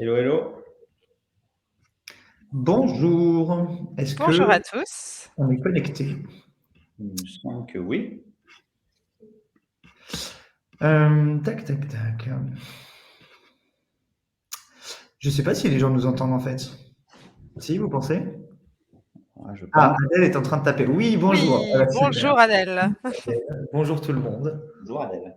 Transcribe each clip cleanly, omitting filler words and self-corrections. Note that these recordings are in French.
Hello, hello. Bonjour, est-ce que Bonjour à tous. on est connecté? Il me semble que oui. Tac, tac, tac. Je sais pas si les gens nous entendent en fait. Si, vous pensez? Ah, je Ah, pense. Adèle est en train de taper. Oui, bonjour. Ah Oui, bah, super. bonjour Adèle. Bonjour tout le monde. Bonjour Adèle.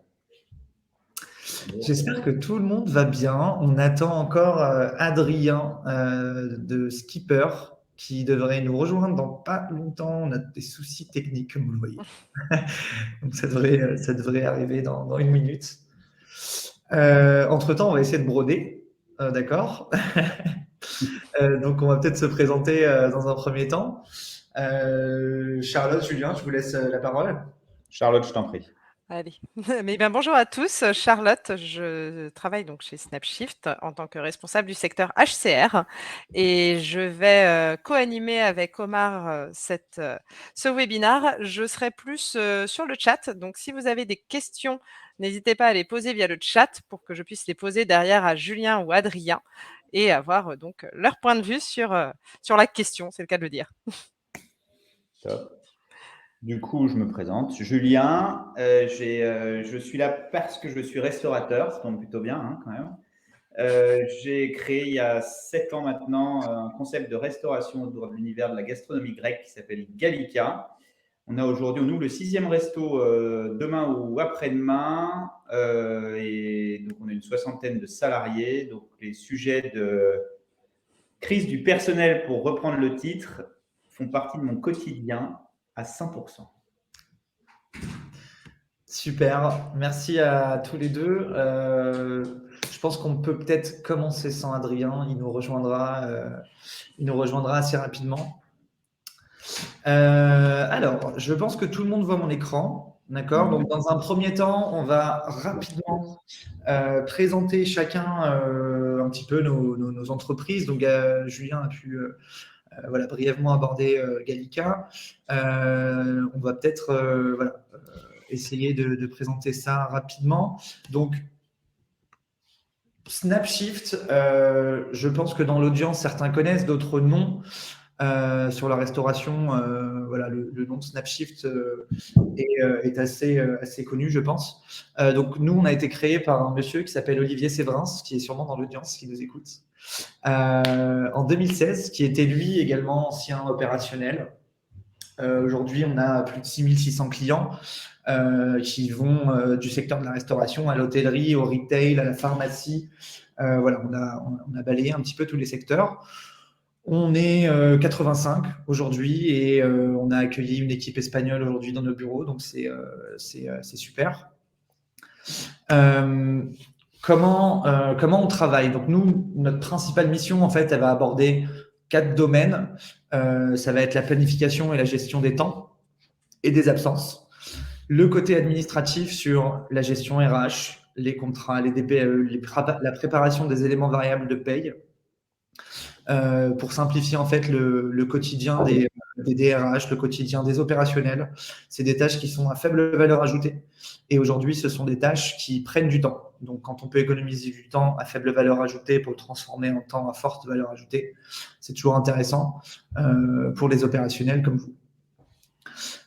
J'espère que tout le monde va bien. On attend encore Adrien de Skipper qui devrait nous rejoindre dans pas longtemps. On a des soucis techniques, comme vous le voyez. Donc ça devrait arriver dans une minute. Entre-temps, on va essayer de broder, d'accord? Donc on va peut-être se présenter dans un premier temps. Charlotte, Julien, je vous laisse la parole. Charlotte, je t'en prie. Allez. Mais bien, bonjour à tous. Charlotte, je travaille donc chez Snapshift en tant que responsable du secteur HCR et je vais co-animer avec Omar ce webinaire. Je serai plus sur le chat. Donc, si vous avez des questions, n'hésitez pas à les poser via le chat pour que je puisse les poser derrière à Julien ou Adrien et avoir donc leur point de vue sur la question, c'est le cas de le dire. Top. Du coup, je me présente. Julien, je suis là parce que je suis restaurateur, ça tombe plutôt bien quand même. J'ai créé il y a 7 ans maintenant un concept de restauration autour de l'univers de la gastronomie grecque qui s'appelle Gallica. On a aujourd'hui, on ouvre le 6e resto demain ou après-demain. Et donc, on a une soixantaine de salariés. Donc, les sujets de crise du personnel, pour reprendre le titre, font partie de mon quotidien à 100%. Super, merci à tous les deux. Je pense qu'on peut peut-être commencer sans Adrien, il nous rejoindra assez rapidement. Alors, je pense que tout le monde voit mon écran, d'accord? Donc, dans un premier temps, on va rapidement présenter chacun un petit peu nos entreprises. Donc, Julien a pu voilà, brièvement aborder Gallica. On va peut-être voilà, essayer de présenter ça rapidement. Donc, Snapshift, je pense que dans l'audience, certains connaissent, d'autres non. Sur la restauration, voilà, le nom de Snapshift est assez connu, je pense. Donc, nous, on a été créé par un monsieur qui s'appelle Olivier Séverins, qui est sûrement dans l'audience, qui nous écoute, en 2016, qui était lui également ancien opérationnel. Aujourd'hui, on a plus de 6600 clients qui vont du secteur de la restauration à l'hôtellerie, au retail, à la pharmacie. Voilà, on a balayé un petit peu tous les secteurs. On est 85 aujourd'hui et on a accueilli une équipe espagnole aujourd'hui dans nos bureaux, donc c'est super. Comment on travaille? Donc nous, notre principale mission, en fait, elle va aborder 4 domaines. Ça va être la planification et la gestion des temps et des absences. Le côté administratif sur la gestion RH, les contrats, les DPAE, la préparation des éléments variables de paye, pour simplifier en fait le quotidien des DRH, le quotidien des opérationnels. C'est des tâches qui sont à faible valeur ajoutée. Et aujourd'hui, ce sont des tâches qui prennent du temps. Donc, quand on peut économiser du temps à faible valeur ajoutée pour le transformer en temps à forte valeur ajoutée, c'est toujours intéressant pour les opérationnels comme vous.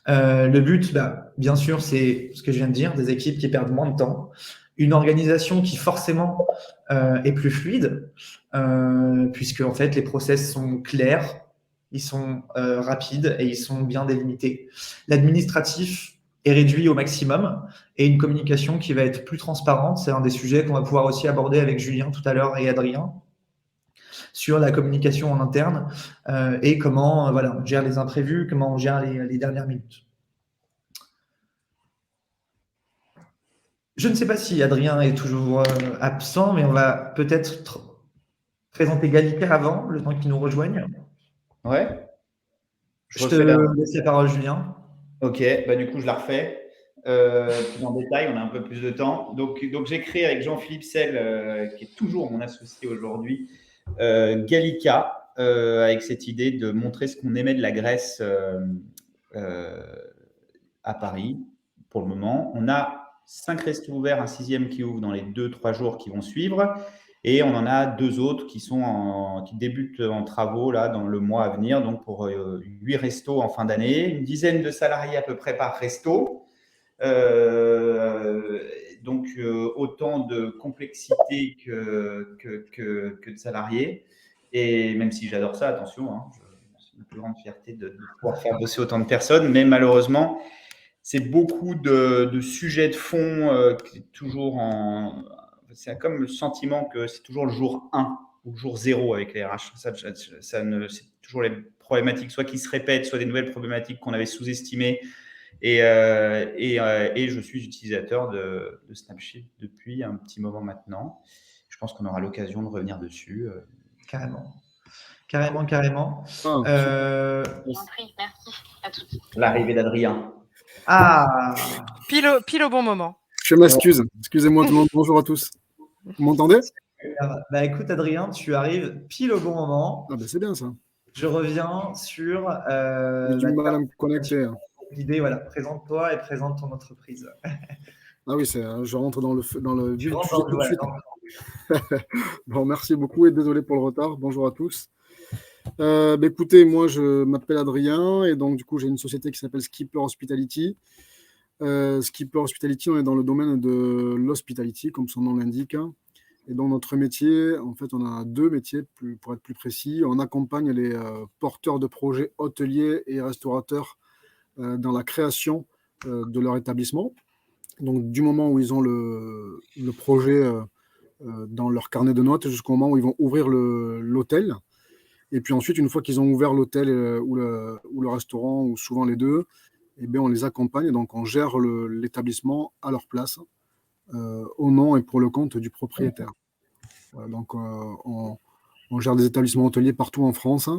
Le but, bah, bien sûr, c'est ce que je viens de dire, des équipes qui perdent moins de temps, une organisation qui forcément est plus fluide, puisque en fait les process sont clairs, ils sont rapides et ils sont bien délimités. L'administratif est réduit au maximum et une communication qui va être plus transparente. C'est un des sujets qu'on va pouvoir aussi aborder avec Julien tout à l'heure et Adrien sur la communication en interne et comment voilà, on gère les imprévus, comment on gère les dernières minutes. Je ne sais pas si Adrien est toujours absent, mais on va peut-être présenter Gallica avant, le temps qu'il nous rejoigne. Ouais. Je Je te refais la. laisse la parole, Julien. Ok, bah du coup, je la refais. Plus en détail, on a un peu plus de temps. Donc j'ai créé avec Jean-Philippe Sell, qui est toujours mon associé aujourd'hui, Gallica, avec cette idée de montrer ce qu'on aimait de la Grèce à Paris pour le moment. On a 5 restos ouverts, un 6e qui ouvre dans les 2-3 jours qui vont suivre. Et on en a 2 autres qui débutent en travaux là, dans le mois à venir, donc pour 8 restos en fin d'année, une dizaine de salariés à peu près par resto. Donc, autant de complexité que de salariés. Et même si j'adore ça, attention, hein, c'est une plus grande fierté de pouvoir faire bosser autant de personnes, mais malheureusement, c'est beaucoup de sujets de fond qui est toujours en. C'est comme le sentiment que c'est toujours le jour 1 ou le jour 0 avec les RH. C'est toujours les problématiques, soit qui se répètent, soit des nouvelles problématiques qu'on avait sous-estimées. Et je suis utilisateur de Snapshift depuis un petit moment maintenant. Je pense qu'on aura l'occasion de revenir dessus. Carrément. Merci à toutes. L'arrivée d'Adrien. Pile au bon moment. Je m'excuse. Excusez-moi tout le monde. Bonjour à tous. Vous m'entendez? Bah écoute Adrien, tu arrives pile au bon moment. Ah ben c'est bien ça. Je reviens sur J'ai du mal à me connecter. l'idée. Voilà, présente-toi et présente ton entreprise. Ah oui, je rentre dans le vif du sujet tout de suite. Bon, merci beaucoup et désolé pour le retard. Bonjour à tous. Écoutez, moi je m'appelle Adrien et donc du coup j'ai une société qui s'appelle Skipper Hospitality. Skipper Hospitality, on est dans le domaine de l'hospitality, comme son nom l'indique. Et dans notre métier, en fait, on a 2 métiers, pour être plus précis. On accompagne les porteurs de projets hôteliers et restaurateurs dans la création de leur établissement. Donc, du moment où ils ont le projet dans leur carnet de notes jusqu'au moment où ils vont ouvrir l'hôtel. Et puis ensuite, une fois qu'ils ont ouvert l'hôtel ou le restaurant, ou souvent les deux, eh bien, on les accompagne. Donc, on gère l'établissement à leur place, au nom et pour le compte du propriétaire. Voilà, donc, on gère des établissements hôteliers partout en France,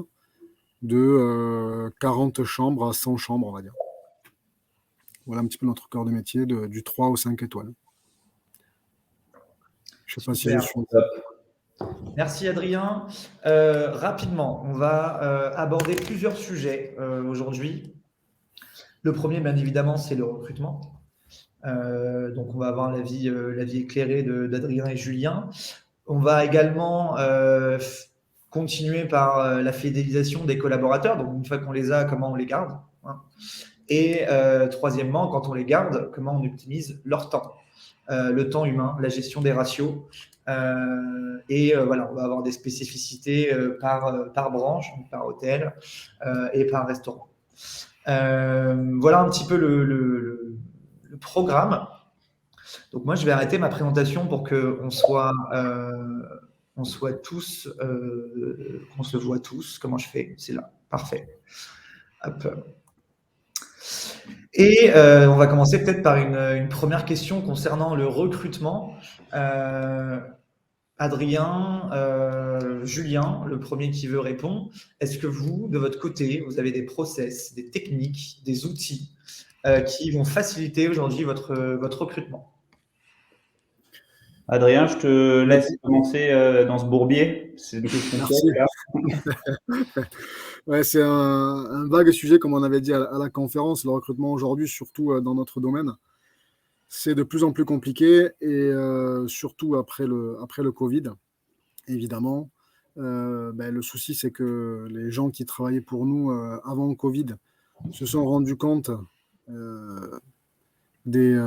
de 40 chambres à 100 chambres, on va dire. Voilà un petit peu notre cœur de métier, du 3 au 5 étoiles. Je ne sais pas si je suis... Merci Adrien. Rapidement, on va aborder plusieurs sujets aujourd'hui. Le premier, bien évidemment, c'est le recrutement. Donc, on va avoir l'avis éclairé d'Adrien et Julien. On va également continuer par la fidélisation des collaborateurs. Donc, une fois qu'on les a, comment on les garde, hein. Et troisièmement, quand on les garde, comment on optimise leur temps, le temps humain, la gestion des ratios. Voilà, on va avoir des spécificités par branche, donc par hôtel et par restaurant. Voilà un petit peu le programme. Donc moi, je vais arrêter ma présentation pour qu'on soit tous, qu'on se voit tous. Comment je fais? C'est là. Parfait. Hop. Et on va commencer peut-être par une première question concernant le recrutement. Adrien, Julien, le premier qui veut répondre. Est-ce que vous, de votre côté, vous avez des process, des techniques, des outils qui vont faciliter aujourd'hui votre recrutement? Adrien, je te laisse commencer dans ce bourbier. C'est une question. Ouais, c'est un vague sujet, comme on avait dit à la conférence. Le recrutement aujourd'hui, surtout dans notre domaine, c'est de plus en plus compliqué et surtout après le Covid, évidemment. Le souci, c'est que les gens qui travaillaient pour nous avant le Covid se sont rendus compte des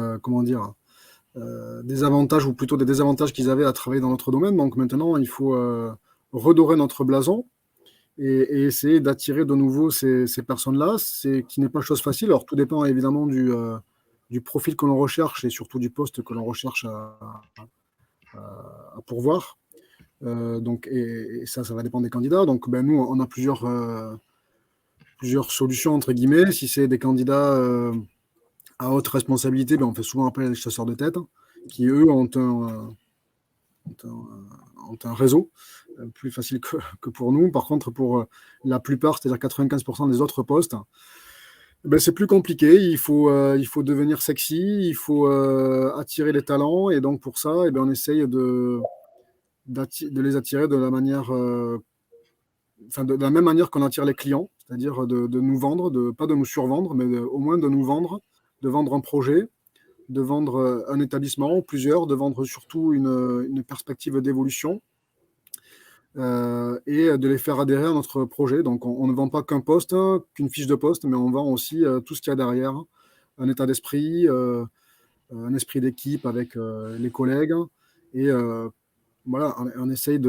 avantages ou plutôt des désavantages qu'ils avaient à travailler dans notre domaine. Donc maintenant, il faut redorer notre blason et essayer d'attirer de nouveau ces personnes-là, qui n'est pas chose facile. Alors tout dépend évidemment du profil que l'on recherche et surtout du poste que l'on recherche à pourvoir. Et ça va dépendre des candidats. Donc nous, on a plusieurs solutions entre guillemets. Si c'est des candidats à haute responsabilité, on fait souvent appel à des chasseurs de tête qui, eux, ont un réseau plus facile que pour nous. Par contre, pour la plupart, c'est-à-dire 95% des autres postes, c'est plus compliqué. Il faut devenir sexy, il faut attirer les talents. Et donc, pour ça, on essaye de les attirer de la manière... de la même manière qu'on attire les clients, c'est-à-dire de nous vendre, pas de nous survendre, mais au moins de nous vendre, de vendre un projet, de vendre un établissement, plusieurs, de vendre surtout une perspective d'évolution et de les faire adhérer à notre projet. Donc, on ne vend pas qu'un poste, qu'une fiche de poste, mais on vend aussi tout ce qu'il y a derrière, un état d'esprit, un esprit d'équipe avec les collègues. Et voilà, on essaye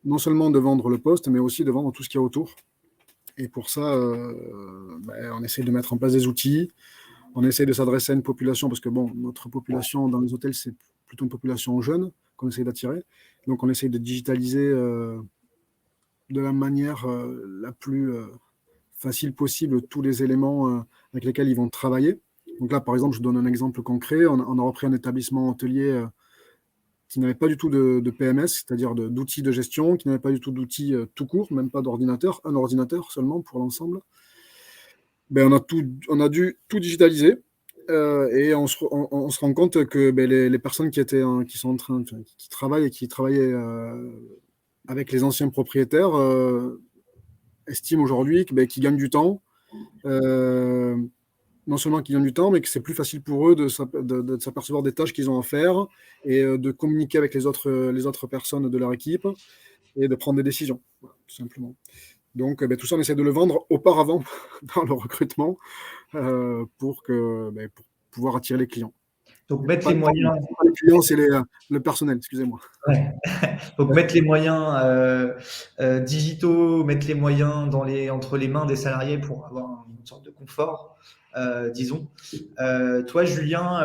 non seulement de vendre le poste, mais aussi de vendre tout ce qu'il y a autour. Et pour ça, on essaye de mettre en place des outils. On essaye de s'adresser à une population, parce que bon, notre population dans les hôtels, c'est plutôt une population jeune qu'on essaye d'attirer. Donc, on essaye de digitaliser de la manière la plus facile possible tous les éléments avec lesquels ils vont travailler. Donc là, par exemple, je donne un exemple concret. On a repris un établissement hôtelier qui n'avait pas du tout de PMS, c'est-à-dire d'outils de gestion, qui n'avait pas du tout d'outils tout court, même pas d'ordinateur, un ordinateur seulement pour l'ensemble. On a dû tout digitaliser et on se rend compte que les personnes qui travaillent et qui travaillaient avec les anciens propriétaires estiment aujourd'hui qu'ils gagnent du temps. Non seulement qu'ils gagnent du temps, mais que c'est plus facile pour eux de s'apercevoir des tâches qu'ils ont à faire et de communiquer avec les autres personnes de leur équipe et de prendre des décisions, voilà, tout simplement. Donc, tout ça, on essaie de le vendre auparavant dans le recrutement pour pouvoir attirer les clients. Donc, mettre les moyens. Les clients, c'est le personnel, excusez-moi. Ouais. Donc, mettre les moyens digitaux, mettre les moyens entre les mains des salariés pour avoir une sorte de confort, disons. Toi, Julien,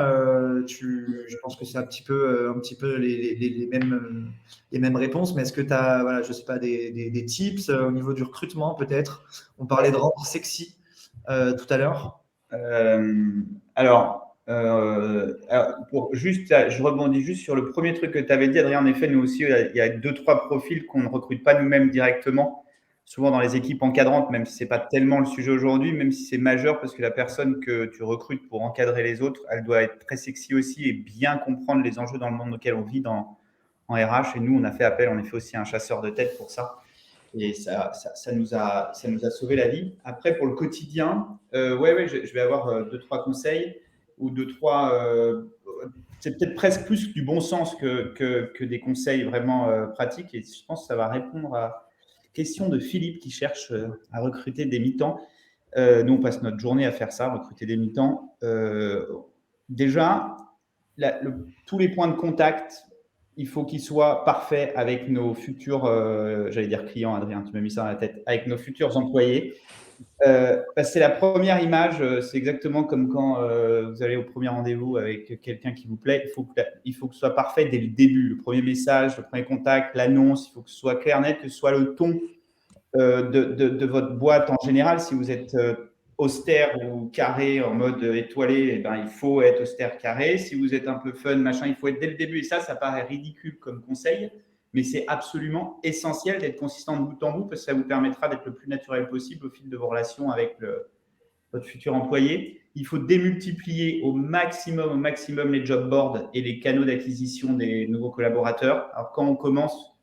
je pense que c'est un petit peu les mêmes réponses, mais est-ce que tu as, voilà, je sais pas, des tips au niveau du recrutement, peut-être? On parlait de rendre sexy tout à l'heure. Je rebondis juste sur le premier truc que tu avais dit, Adrien. En effet, nous aussi, il y a 2-3 profils qu'on ne recrute pas nous-mêmes directement, souvent dans les équipes encadrantes, même si ce n'est pas tellement le sujet aujourd'hui, même si c'est majeur, parce que la personne que tu recrutes pour encadrer les autres, elle doit être très sexy aussi et bien comprendre les enjeux dans le monde auquel on vit en RH. Et nous, on a fait appel, on a fait aussi un chasseur de tête pour ça. Et ça nous a sauvé la vie. Après, pour le quotidien, je vais avoir 2-3 conseils ou 2-3. C'est peut-être presque plus du bon sens que des conseils vraiment pratiques. Et je pense que ça va répondre à la question de Philippe qui cherche à recruter des mi-temps. Nous, on passe notre journée à faire ça, recruter des mi-temps. Déjà, tous les points de contact, il faut qu'ils soient parfaits avec nos futurs, j'allais dire clients, Adrien, tu m'as mis ça dans la tête, avec nos futurs employés. C'est la première image, c'est exactement comme quand vous allez au premier rendez-vous avec quelqu'un qui vous plaît. Il faut que ce soit parfait dès le début. Le premier message, le premier contact, l'annonce, il faut que ce soit clair, net, que ce soit le ton de votre boîte en général. Si vous êtes austère ou carré en mode étoilé, il faut être austère, carré. Si vous êtes un peu fun, machin, il faut être dès le début. Et ça paraît ridicule comme conseil, mais c'est absolument essentiel d'être consistant de bout en bout parce que ça vous permettra d'être le plus naturel possible au fil de vos relations avec votre futur employé. Il faut démultiplier au maximum les job boards et les canaux d'acquisition des nouveaux collaborateurs. Alors, quand on commence,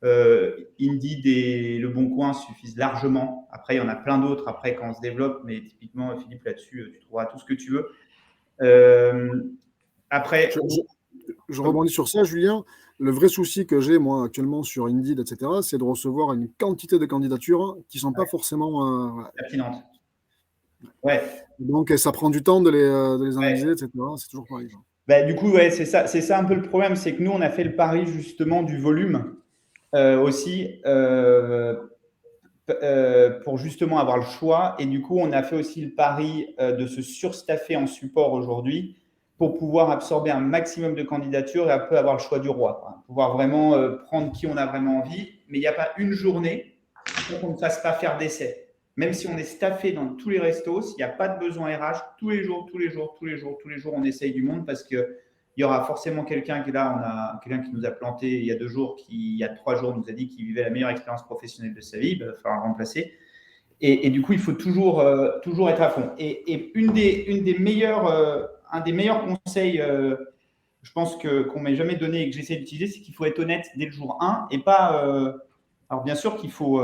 Indeed et Le Bon Coin suffisent largement. Après, il y en a plein d'autres après quand on se développe, mais typiquement, Philippe, là-dessus, tu trouveras tout ce que tu veux. Après, je rebondis sur ça, Julien. Le vrai souci que j'ai, moi, actuellement sur Indeed, etc., c'est de recevoir une quantité de candidatures qui ne sont pas forcément pertinentes. Ouais. Donc, ça prend du temps de les analyser, etc. C'est toujours pareil. Du coup, c'est ça un peu le problème, c'est que nous, on a fait le pari justement du volume aussi pour justement avoir le choix. Et du coup, on a fait aussi le pari de se surstaffer en support aujourd'hui pour pouvoir absorber un maximum de candidatures et un peu avoir le choix du roi, quoi. Pouvoir vraiment prendre qui on a vraiment envie. Mais il n'y a pas une journée pour qu'on ne fasse pas faire d'essai. Même si on est staffé dans tous les restos, s'il n'y a pas de besoin RH, tous les jours, on essaye du monde parce qu'il y aura forcément quelqu'un qui est là. On a quelqu'un qui nous a planté il y a 2 jours, qui il y a 3 jours nous a dit qu'il vivait la meilleure expérience professionnelle de sa vie. Il va falloir remplacer. Et du coup, il faut toujours être à fond. Et un des meilleurs conseils, je pense qu'on ne m'ait jamais donné et que j'essaie d'utiliser, c'est qu'il faut être honnête dès le jour 1 et pas… alors, bien sûr qu'il faut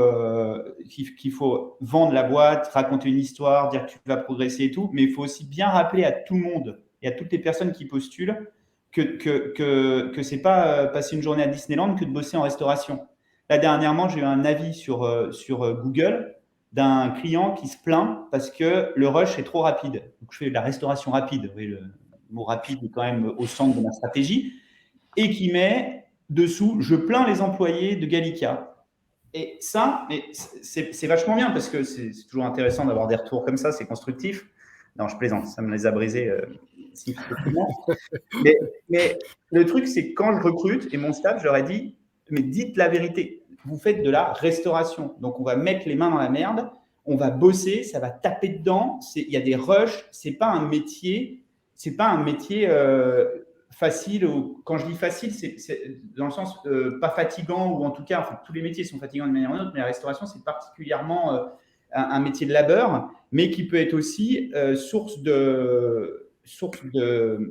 vendre la boîte, raconter une histoire, dire que tu vas progresser et tout, mais il faut aussi bien rappeler à tout le monde et à toutes les personnes qui postulent que ce n'est pas passer une journée à Disneyland que de bosser en restauration. Là, dernièrement, j'ai eu un avis sur Google d'un client qui se plaint parce que le rush est trop rapide. Donc, je fais de la restauration rapide. Oui, le mot rapide est quand même au centre de ma stratégie. Et qui met dessous « Je plains les employés de Gallica ». Et ça, c'est vachement bien parce que c'est toujours intéressant d'avoir des retours comme ça, c'est constructif. Non, je plaisante, ça me les a brisés significativement. Mais le truc, c'est que quand je recrute, et mon staff, je leur ai dit, mais dites la vérité, vous faites de la restauration. Donc, on va mettre les mains dans la merde, on va bosser, ça va taper dedans, il y a des rushs, c'est pas un métier facile. Quand je dis facile, c'est dans le sens pas fatigant, ou en tout cas, enfin, tous les métiers sont fatigants d'une manière ou d'une autre, mais la restauration, c'est particulièrement un métier de labeur, mais qui peut être aussi source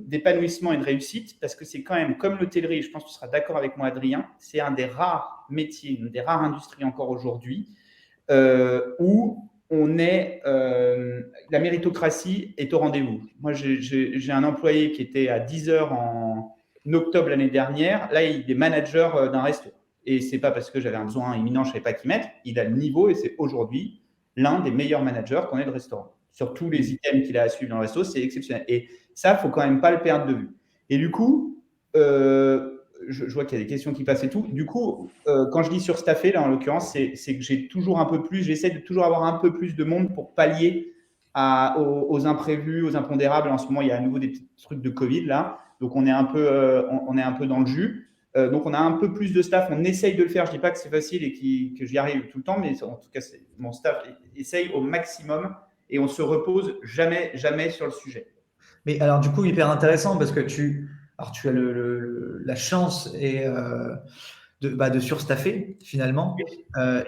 d'épanouissement et de réussite, parce que c'est quand même, comme l'hôtellerie, je pense que tu seras d'accord avec moi, Adrien, c'est un des rares métiers, une des rares industries encore aujourd'hui, où la méritocratie est au rendez-vous. Moi, j'ai un employé qui était à 10 heures en octobre l'année dernière. Là, il est manager d'un resto. Et c'est pas parce que j'avais un besoin imminent, je ne savais pas qui mettre. Il a le niveau et c'est aujourd'hui l'un des meilleurs managers qu'on ait de restaurant. Sur tous les items qu'il a à suivre dans le resto, c'est exceptionnel. Et ça, il ne faut quand même pas le perdre de vue. Et du coup, je vois qu'il y a des questions qui passent et tout. Du coup, quand je dis surstaffé, là, en l'occurrence, c'est que j'ai toujours un peu plus, j'essaie de toujours avoir un peu plus de monde pour pallier aux imprévus, aux impondérables. En ce moment, il y a à nouveau des petits trucs de Covid, là. Donc, on est un peu dans le jus. Donc, on a un peu plus de staff. On essaye de le faire. Je ne dis pas que c'est facile et que j'y arrive tout le temps, mais en tout cas, mon staff essaye au maximum et on ne se repose jamais sur le sujet. Mais alors, du coup, hyper intéressant parce que tu as la chance de surstaffer finalement.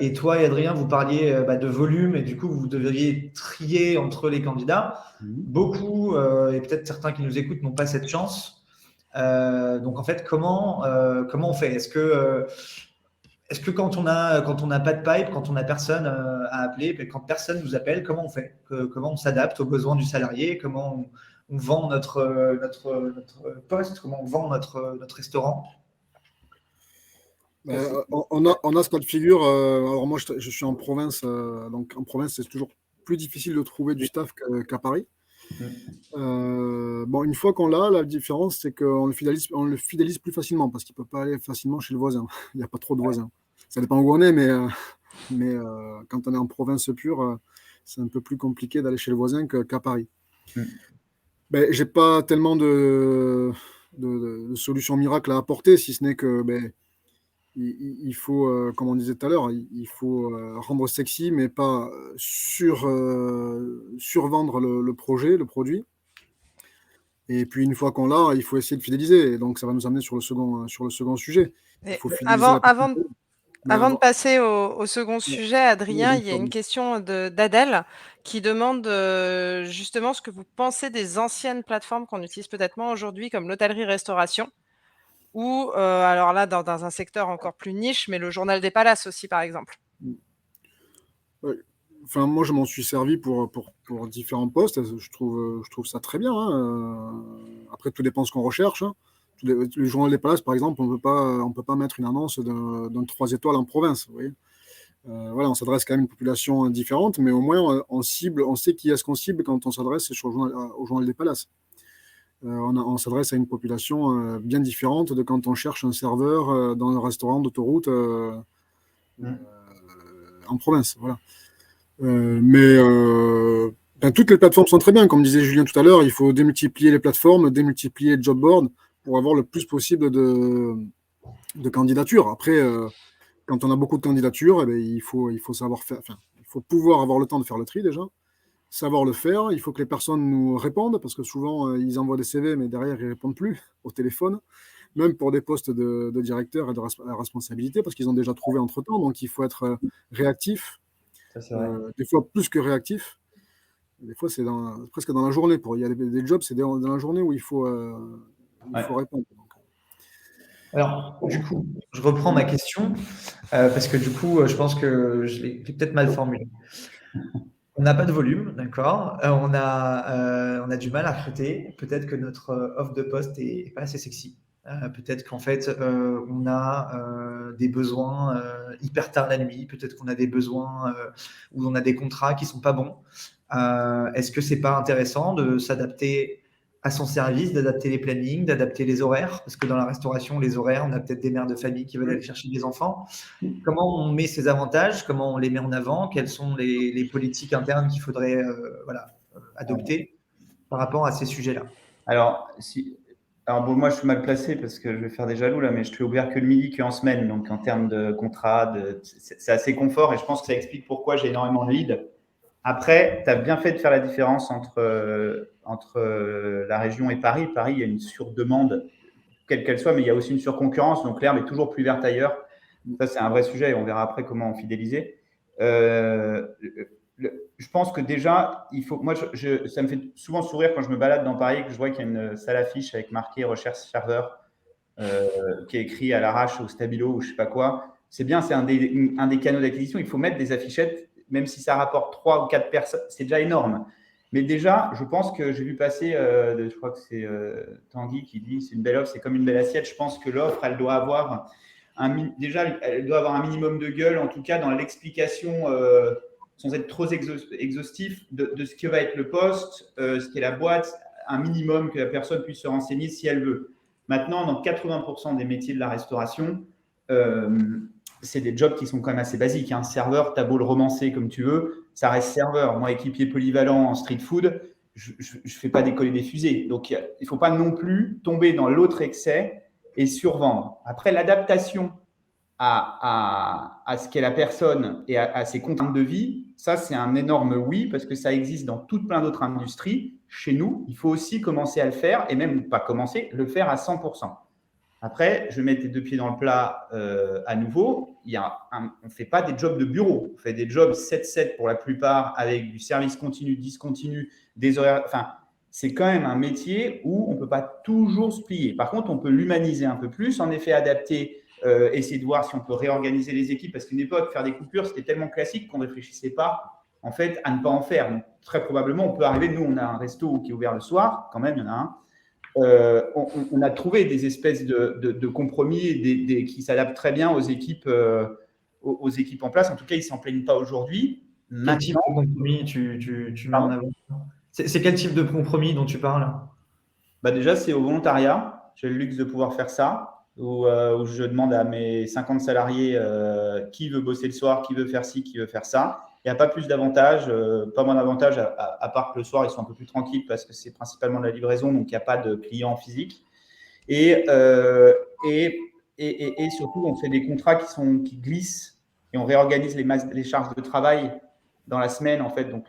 Et toi et Adrien, vous parliez de volume et du coup, vous devriez trier entre les candidats. Beaucoup, et peut-être certains qui nous écoutent, n'ont pas cette chance. Donc, en fait, comment on fait? Est-ce que quand on n'a pas de pipe, quand on n'a personne à appeler, quand personne nous appelle, comment on fait? Comment on s'adapte aux besoins du salarié? Comment on vend notre poste? Comment on vend notre restaurant? On a ce cas de figure. Alors moi, je suis en province. Donc en province, c'est toujours plus difficile de trouver du staff qu'à Paris. Bon, une fois qu'on l'a, la différence, c'est qu'on le fidélise plus facilement parce qu'il ne peut pas aller facilement chez le voisin. Il n'y a pas trop de voisins. Ça dépend où on est, mais quand on est en province pure, c'est un peu plus compliqué d'aller chez le voisin qu'à Paris. Ben, j'ai pas tellement de solutions miracles à apporter, si ce n'est que il faut, comme on disait tout à l'heure, il faut rendre sexy, mais pas survendre le projet, le produit. Et puis, une fois qu'on l'a, il faut essayer de fidéliser. Et donc, ça va nous amener sur le second sujet. Il faut fidéliser Avant de passer au second sujet, Adrien, il y a une question d'Adèle qui demande justement ce que vous pensez des anciennes plateformes qu'on utilise peut-être moins aujourd'hui, comme l'hôtellerie-restauration, ou alors là, dans un secteur encore plus niche, mais le Journal des Palaces aussi, par exemple. Enfin, moi, je m'en suis servi pour différents postes. Je trouve ça très bien. Après, tout dépend de ce qu'on recherche. Le Journal des Palaces, par exemple, on peut pas mettre une annonce d'un 3 étoiles en province. Vous voyez, voilà, on s'adresse quand même à une population différente, mais au moins on sait qui est-ce qu'on cible quand on s'adresse au Journal des Palaces. On s'adresse à une population bien différente de quand on cherche un serveur dans un restaurant d'autoroute en province. Voilà. Toutes les plateformes sont très bien. Comme disait Julien tout à l'heure, il faut démultiplier les plateformes, démultiplier les job boards pour avoir le plus possible de candidatures. Après, quand on a beaucoup de candidatures, il faut savoir faire. Enfin, il faut pouvoir avoir le temps de faire le tri déjà, savoir le faire. Il faut que les personnes nous répondent parce que souvent ils envoient des CV, mais derrière ils répondent plus au téléphone, même pour des postes de directeur et de responsabilité parce qu'ils ont déjà trouvé entre-temps. Donc il faut être réactif. Des fois plus que réactif. Des fois, c'est presque dans la journée. Il y a des jobs, c'est dans la journée où il faut répondre. Alors, du coup, je reprends ma question parce que du coup, je pense que je l'ai peut-être mal formulé. On n'a pas de volume, d'accord. On a du mal à recruter. Peut-être que notre offre de poste n'est pas assez sexy. Peut-être qu'en fait, on a des besoins hyper tard la nuit. Peut-être qu'on a des besoins où on a des contrats qui ne sont pas bons. Est-ce que ce n'est pas intéressant de s'adapter à son service, d'adapter les plannings, d'adapter les horaires? Parce que dans la restauration, les horaires, on a peut-être des mères de famille qui veulent aller chercher des enfants. Comment on met ces avantages? Comment on les met en avant? Quelles sont les politiques internes qu'il faudrait adopter par rapport à ces sujets-là? Alors, bon, moi, je suis mal placé parce que je vais faire des jaloux là, mais je suis ouvert que le midi, qu'en semaine. Donc, en termes de contrat, c'est assez confort et je pense que ça explique pourquoi j'ai énormément de leads. Après, tu as bien fait de faire la différence entre la région et Paris. Paris, il y a une surdemande, quelle qu'elle soit, mais il y a aussi une surconcurrence. Donc, l'herbe est toujours plus verte ailleurs. Ça, c'est un vrai sujet et on verra après comment fidéliser. Je pense que déjà, il faut. Moi, ça me fait souvent sourire quand je me balade dans Paris que je vois qu'il y a une salle affiche avec marqué recherche serveur qui est écrit à l'arrache au stabilo ou je sais pas quoi. C'est bien, c'est un des canaux d'acquisition. Il faut mettre des affichettes, même si ça rapporte 3 ou 4 personnes, c'est déjà énorme. Mais déjà, je pense que j'ai vu passer, je crois que c'est Tanguy qui dit c'est une belle offre, c'est comme une belle assiette. Je pense que l'offre, elle doit avoir déjà, elle doit avoir un minimum de gueule, en tout cas dans l'explication. Sans être trop exhaustif, de ce que va être le poste, ce qu'est la boîte, un minimum que la personne puisse se renseigner si elle veut. Maintenant, dans 80% des métiers de la restauration, c'est des jobs qui sont quand même assez basiques. Hein. Serveur, t'as beau le romancer comme tu veux, ça reste serveur. Moi, équipier polyvalent en street food, je ne fais pas décoller des fusées. Donc, il ne faut pas non plus tomber dans l'autre excès et survendre. Après, l'adaptation à ce qu'est la personne et à ses contraintes de vie, ça, c'est un énorme oui, parce que ça existe dans toute plein d'autres industries. Chez nous, il faut aussi commencer à le faire, et même pas commencer, le faire à 100%. Après, je mets tes deux pieds dans le plat à nouveau. On ne fait pas des jobs de bureau. On fait des jobs 7-7 pour la plupart, avec du service continu, discontinu, des horaires. Enfin, c'est quand même un métier où on ne peut pas toujours se plier. Par contre, on peut l'humaniser un peu plus, en effet, adapter. Essayer de voir si on peut réorganiser les équipes, parce qu'une époque, faire des coupures, c'était tellement classique qu'on ne réfléchissait pas en fait à ne pas en faire. Donc, très probablement, on peut arriver, nous, on a un resto qui est ouvert le soir, quand même, il y en a un. On a trouvé des espèces de compromis qui s'adaptent très bien aux équipes en place. En tout cas, ils ne s'en plaignent pas aujourd'hui. Quel type de compromis tu mets en avant? C'est quel type de compromis dont tu parles? Déjà, c'est au volontariat. J'ai le luxe de pouvoir faire ça. Où je demande à mes 50 salariés qui veut bosser le soir, qui veut faire ci, qui veut faire ça. Il n'y a pas plus d'avantages, pas moins d'avantages, à part que le soir, ils sont un peu plus tranquilles parce que c'est principalement de la livraison, donc il n'y a pas de clients physiques. Et surtout, on fait des contrats qui glissent et on réorganise les charges de travail dans la semaine, en fait. Donc,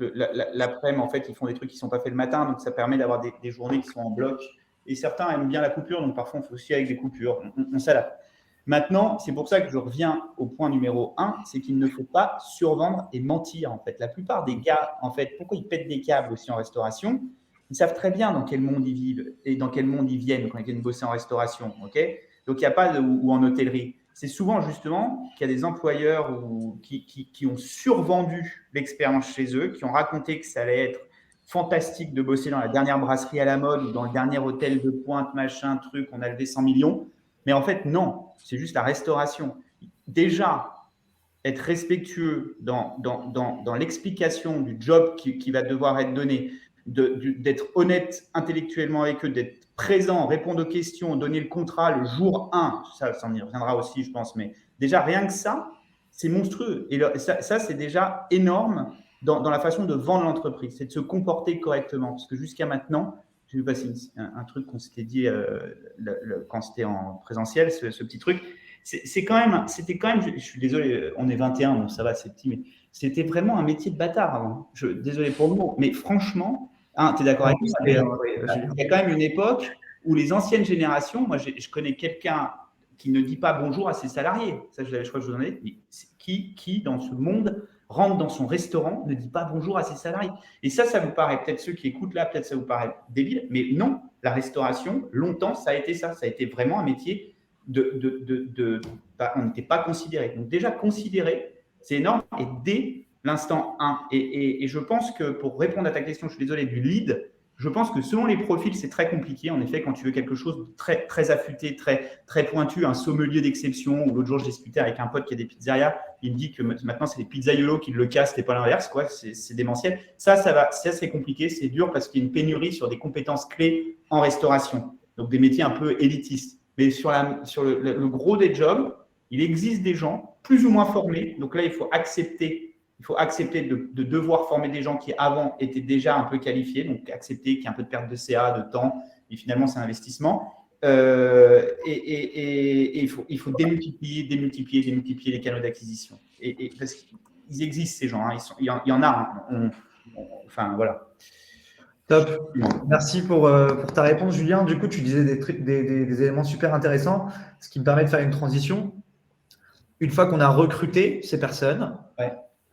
l'après-midi, en fait, ils font des trucs qui ne sont pas faits le matin, donc ça permet d'avoir des journées qui sont en bloc. Et certains aiment bien la coupure, donc parfois on fait aussi avec des coupures. On s'adapte. Maintenant, c'est pour ça que je reviens au point numéro 1, c'est qu'il ne faut pas survendre et mentir, en fait. La plupart des gars, en fait, pourquoi ils pètent des câbles aussi en restauration? Ils savent très bien dans quel monde ils vivent et dans quel monde ils viennent quand ils viennent bosser en restauration. Okay, donc, il n'y a pas ou en hôtellerie. C'est souvent justement qu'il y a des employeurs qui ont survendu l'expérience chez eux, qui ont raconté que ça allait être fantastique de bosser dans la dernière brasserie à la mode ou dans le dernier hôtel de pointe, machin, truc, on a levé 100 millions. Mais en fait, non, c'est juste la restauration. Déjà, être respectueux dans l'explication du job qui va devoir être donné, d'être honnête intellectuellement avec eux, d'être présent, répondre aux questions, donner le contrat le jour 1, ça en y reviendra aussi, je pense, mais déjà, rien que ça, c'est monstrueux. Et ça c'est déjà énorme dans la façon de vendre l'entreprise, c'est de se comporter correctement. Parce que jusqu'à maintenant, j'ai vu passer un truc qu'on s'était dit quand c'était en présentiel, ce petit truc. C'était quand même, je suis désolé, on est 21, donc ça va, c'est petit, mais c'était vraiment un métier de bâtard avant. Désolé pour le mot, mais franchement, tu es d'accord avec moi? Il y a quand même une époque où les anciennes générations, moi je connais quelqu'un qui ne dit pas bonjour à ses salariés. Ça, je crois que je vous en ai dit. Qui dans ce monde rentre dans son restaurant, ne dit pas bonjour à ses salariés. Et ça vous paraît, peut-être ceux qui écoutent là, peut-être ça vous paraît débile, mais non, la restauration, longtemps, ça a été ça. Ça a été vraiment un métier on n'était pas considéré. Donc déjà, considéré, c'est énorme. Et dès l'instant 1, et je pense que pour répondre à ta question, je suis désolé, du lead, Je pense que selon les profils, c'est très compliqué. En effet, quand tu veux quelque chose de très, très affûté, très, très pointu, un sommelier d'exception, ou l'autre jour, je discutais avec un pote qui a des pizzerias, il me dit que maintenant, c'est les pizzaiolos qui le cassent et pas l'inverse, quoi. C'est démentiel. Ça va. Ça, c'est compliqué, c'est dur parce qu'il y a une pénurie sur des compétences clés en restauration. Donc, des métiers un peu élitistes. Mais sur le gros des jobs, il existe des gens plus ou moins formés. Donc là, il faut accepter de devoir former des gens qui avant étaient déjà un peu qualifiés, donc accepter qu'il y ait un peu de perte de CA, de temps, et finalement c'est un investissement. Et il faut démultiplier les canaux d'acquisition. Parce qu'ils existent ces gens, hein, il y en a. Enfin voilà. Top. Merci pour ta réponse, Julien. Du coup, tu disais des éléments super intéressants, ce qui me permet de faire une transition. Une fois qu'on a recruté ces personnes,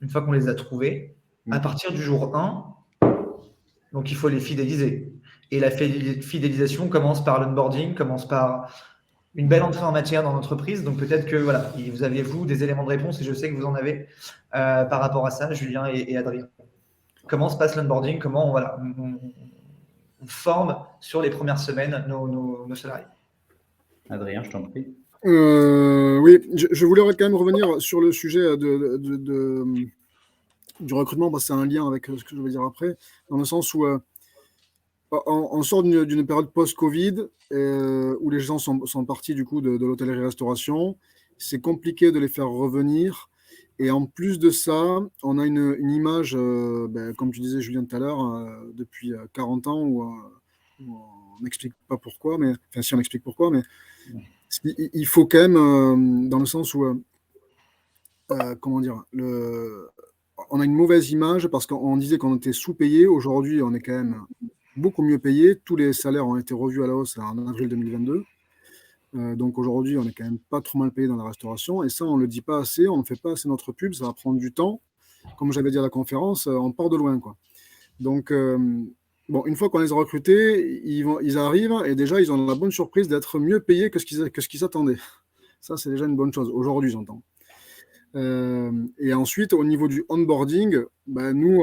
une fois qu'on les a trouvées, à partir du jour 1, donc il faut les fidéliser. Et la fidélisation commence par l'onboarding, commence par une belle entrée en matière dans l'entreprise. Donc peut-être que voilà, vous aviez, vous, des éléments de réponse, et je sais que vous en avez par rapport à ça, Julien et Adrien. Comment se passe l'onboarding? Comment on forme sur les premières semaines nos salariés? Adrien, je t'en prie. Oui, je voulais quand même revenir sur le sujet du recrutement, parce que c'est un lien avec ce que je vais dire après, dans le sens où on sort d'une période post-Covid où les gens sont partis du coup de l'hôtellerie-restauration. C'est compliqué de les faire revenir. Et en plus de ça, on a une image, comme tu disais Julien tout à l'heure, depuis 40 ans où on n'explique pas pourquoi, enfin si on explique pourquoi, mais il faut quand même, dans le sens où, comment dire, on a une mauvaise image parce qu'on disait qu'on était sous-payé. Aujourd'hui, on est quand même beaucoup mieux payé. Tous les salaires ont été revus à la hausse en avril 2022. Donc aujourd'hui, on est quand même pas trop mal payé dans la restauration. Et ça, on ne le dit pas assez, on ne fait pas assez notre pub, ça va prendre du temps. Comme j'avais dit à la conférence, on part de loin, quoi. Donc, une fois qu'on les a recrutés, ils arrivent et déjà, ils ont la bonne surprise d'être mieux payés que ce qu'ils s'attendaient. Ça, c'est déjà une bonne chose. Aujourd'hui, j'entends. Et ensuite, au niveau du onboarding, nous,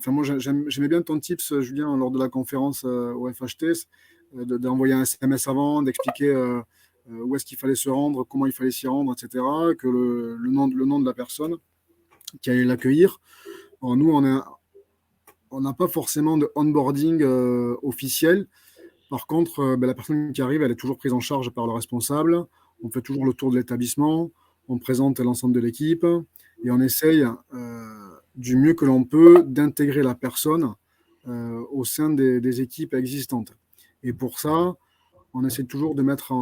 moi, j'aimais bien ton tips, Julien, lors de la conférence au FHT, d'envoyer un SMS avant, d'expliquer où est-ce qu'il fallait se rendre, comment il fallait s'y rendre, etc., que le nom de la personne qui allait l'accueillir. Alors, nous, on n'a pas forcément de onboarding officiel. Par contre, la personne qui arrive, elle est toujours prise en charge par le responsable. On fait toujours le tour de l'établissement, on présente l'ensemble de l'équipe et on essaye du mieux que l'on peut d'intégrer la personne au sein des équipes existantes. Et pour ça, on essaie toujours de mettre,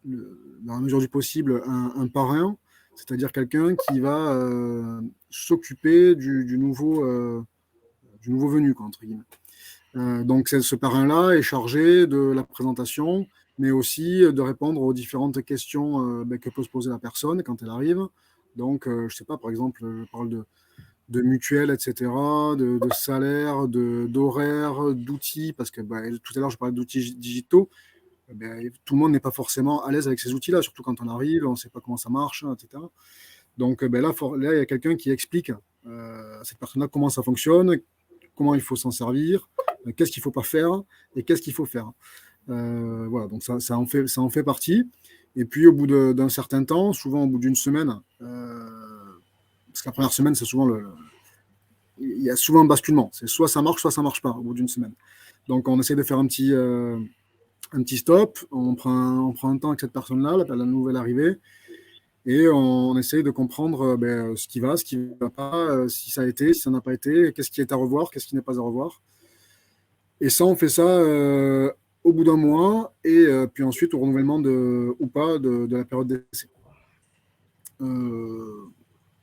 dans la mesure du possible, un parrain, c'est-à-dire quelqu'un qui va s'occuper du nouveau venu, quoi, entre guillemets. Donc ce parrain-là est chargé de la présentation, mais aussi de répondre aux différentes questions que peut se poser la personne quand elle arrive. Donc, je ne sais pas, par exemple, je parle de mutuelles, etc., de salaire, d'horaire, d'outils, parce que tout à l'heure, je parlais d'outils digitaux. Tout le monde n'est pas forcément à l'aise avec ces outils-là, surtout quand on arrive, on ne sait pas comment ça marche, etc. Donc là, il y a quelqu'un qui explique à cette personne-là comment ça fonctionne, comment il faut s'en servir, qu'est-ce qu'il ne faut pas faire et qu'est-ce qu'il faut faire. Voilà, donc ça en fait partie. Et puis au bout d'un certain temps, souvent au bout d'une semaine, parce que la première semaine, c'est souvent il y a souvent un basculement. C'est soit ça marche pas au bout d'une semaine. Donc on essaie de faire un petit stop, on prend un temps avec cette personne-là, la nouvelle arrivée, et on essaye de comprendre ce qui va pas, si ça a été, si ça n'a pas été, qu'est-ce qui est à revoir, qu'est-ce qui n'est pas à revoir. Et ça, on fait ça au bout d'un mois, et puis ensuite au renouvellement ou pas de la période d'essai.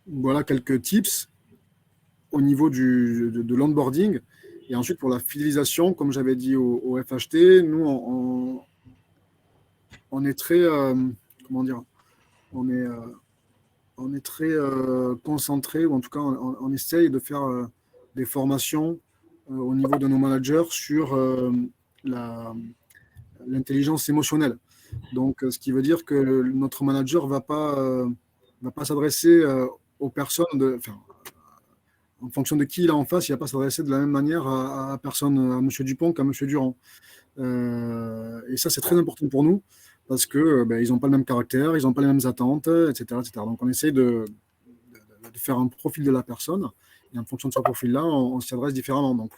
Voilà quelques tips au niveau de l'onboarding. Et ensuite, pour la fidélisation, comme j'avais dit au FHT, nous, on est très, comment dire, on est très concentré, ou en tout cas, on essaye de faire des formations au niveau de nos managers sur l'intelligence émotionnelle. Donc, ce qui veut dire que notre manager va pas s'adresser aux personnes, en fonction de qui il a en face, il ne va pas s'adresser de la même manière à personne, à M. Dupont qu'à M. Durand. Et ça, c'est très important pour nous parce que ils n'ont pas le même caractère, ils n'ont pas les mêmes attentes, etc., etc. Donc, on essaye de faire un profil de la personne et en fonction de ce profil-là, on s'y adresse différemment. Donc,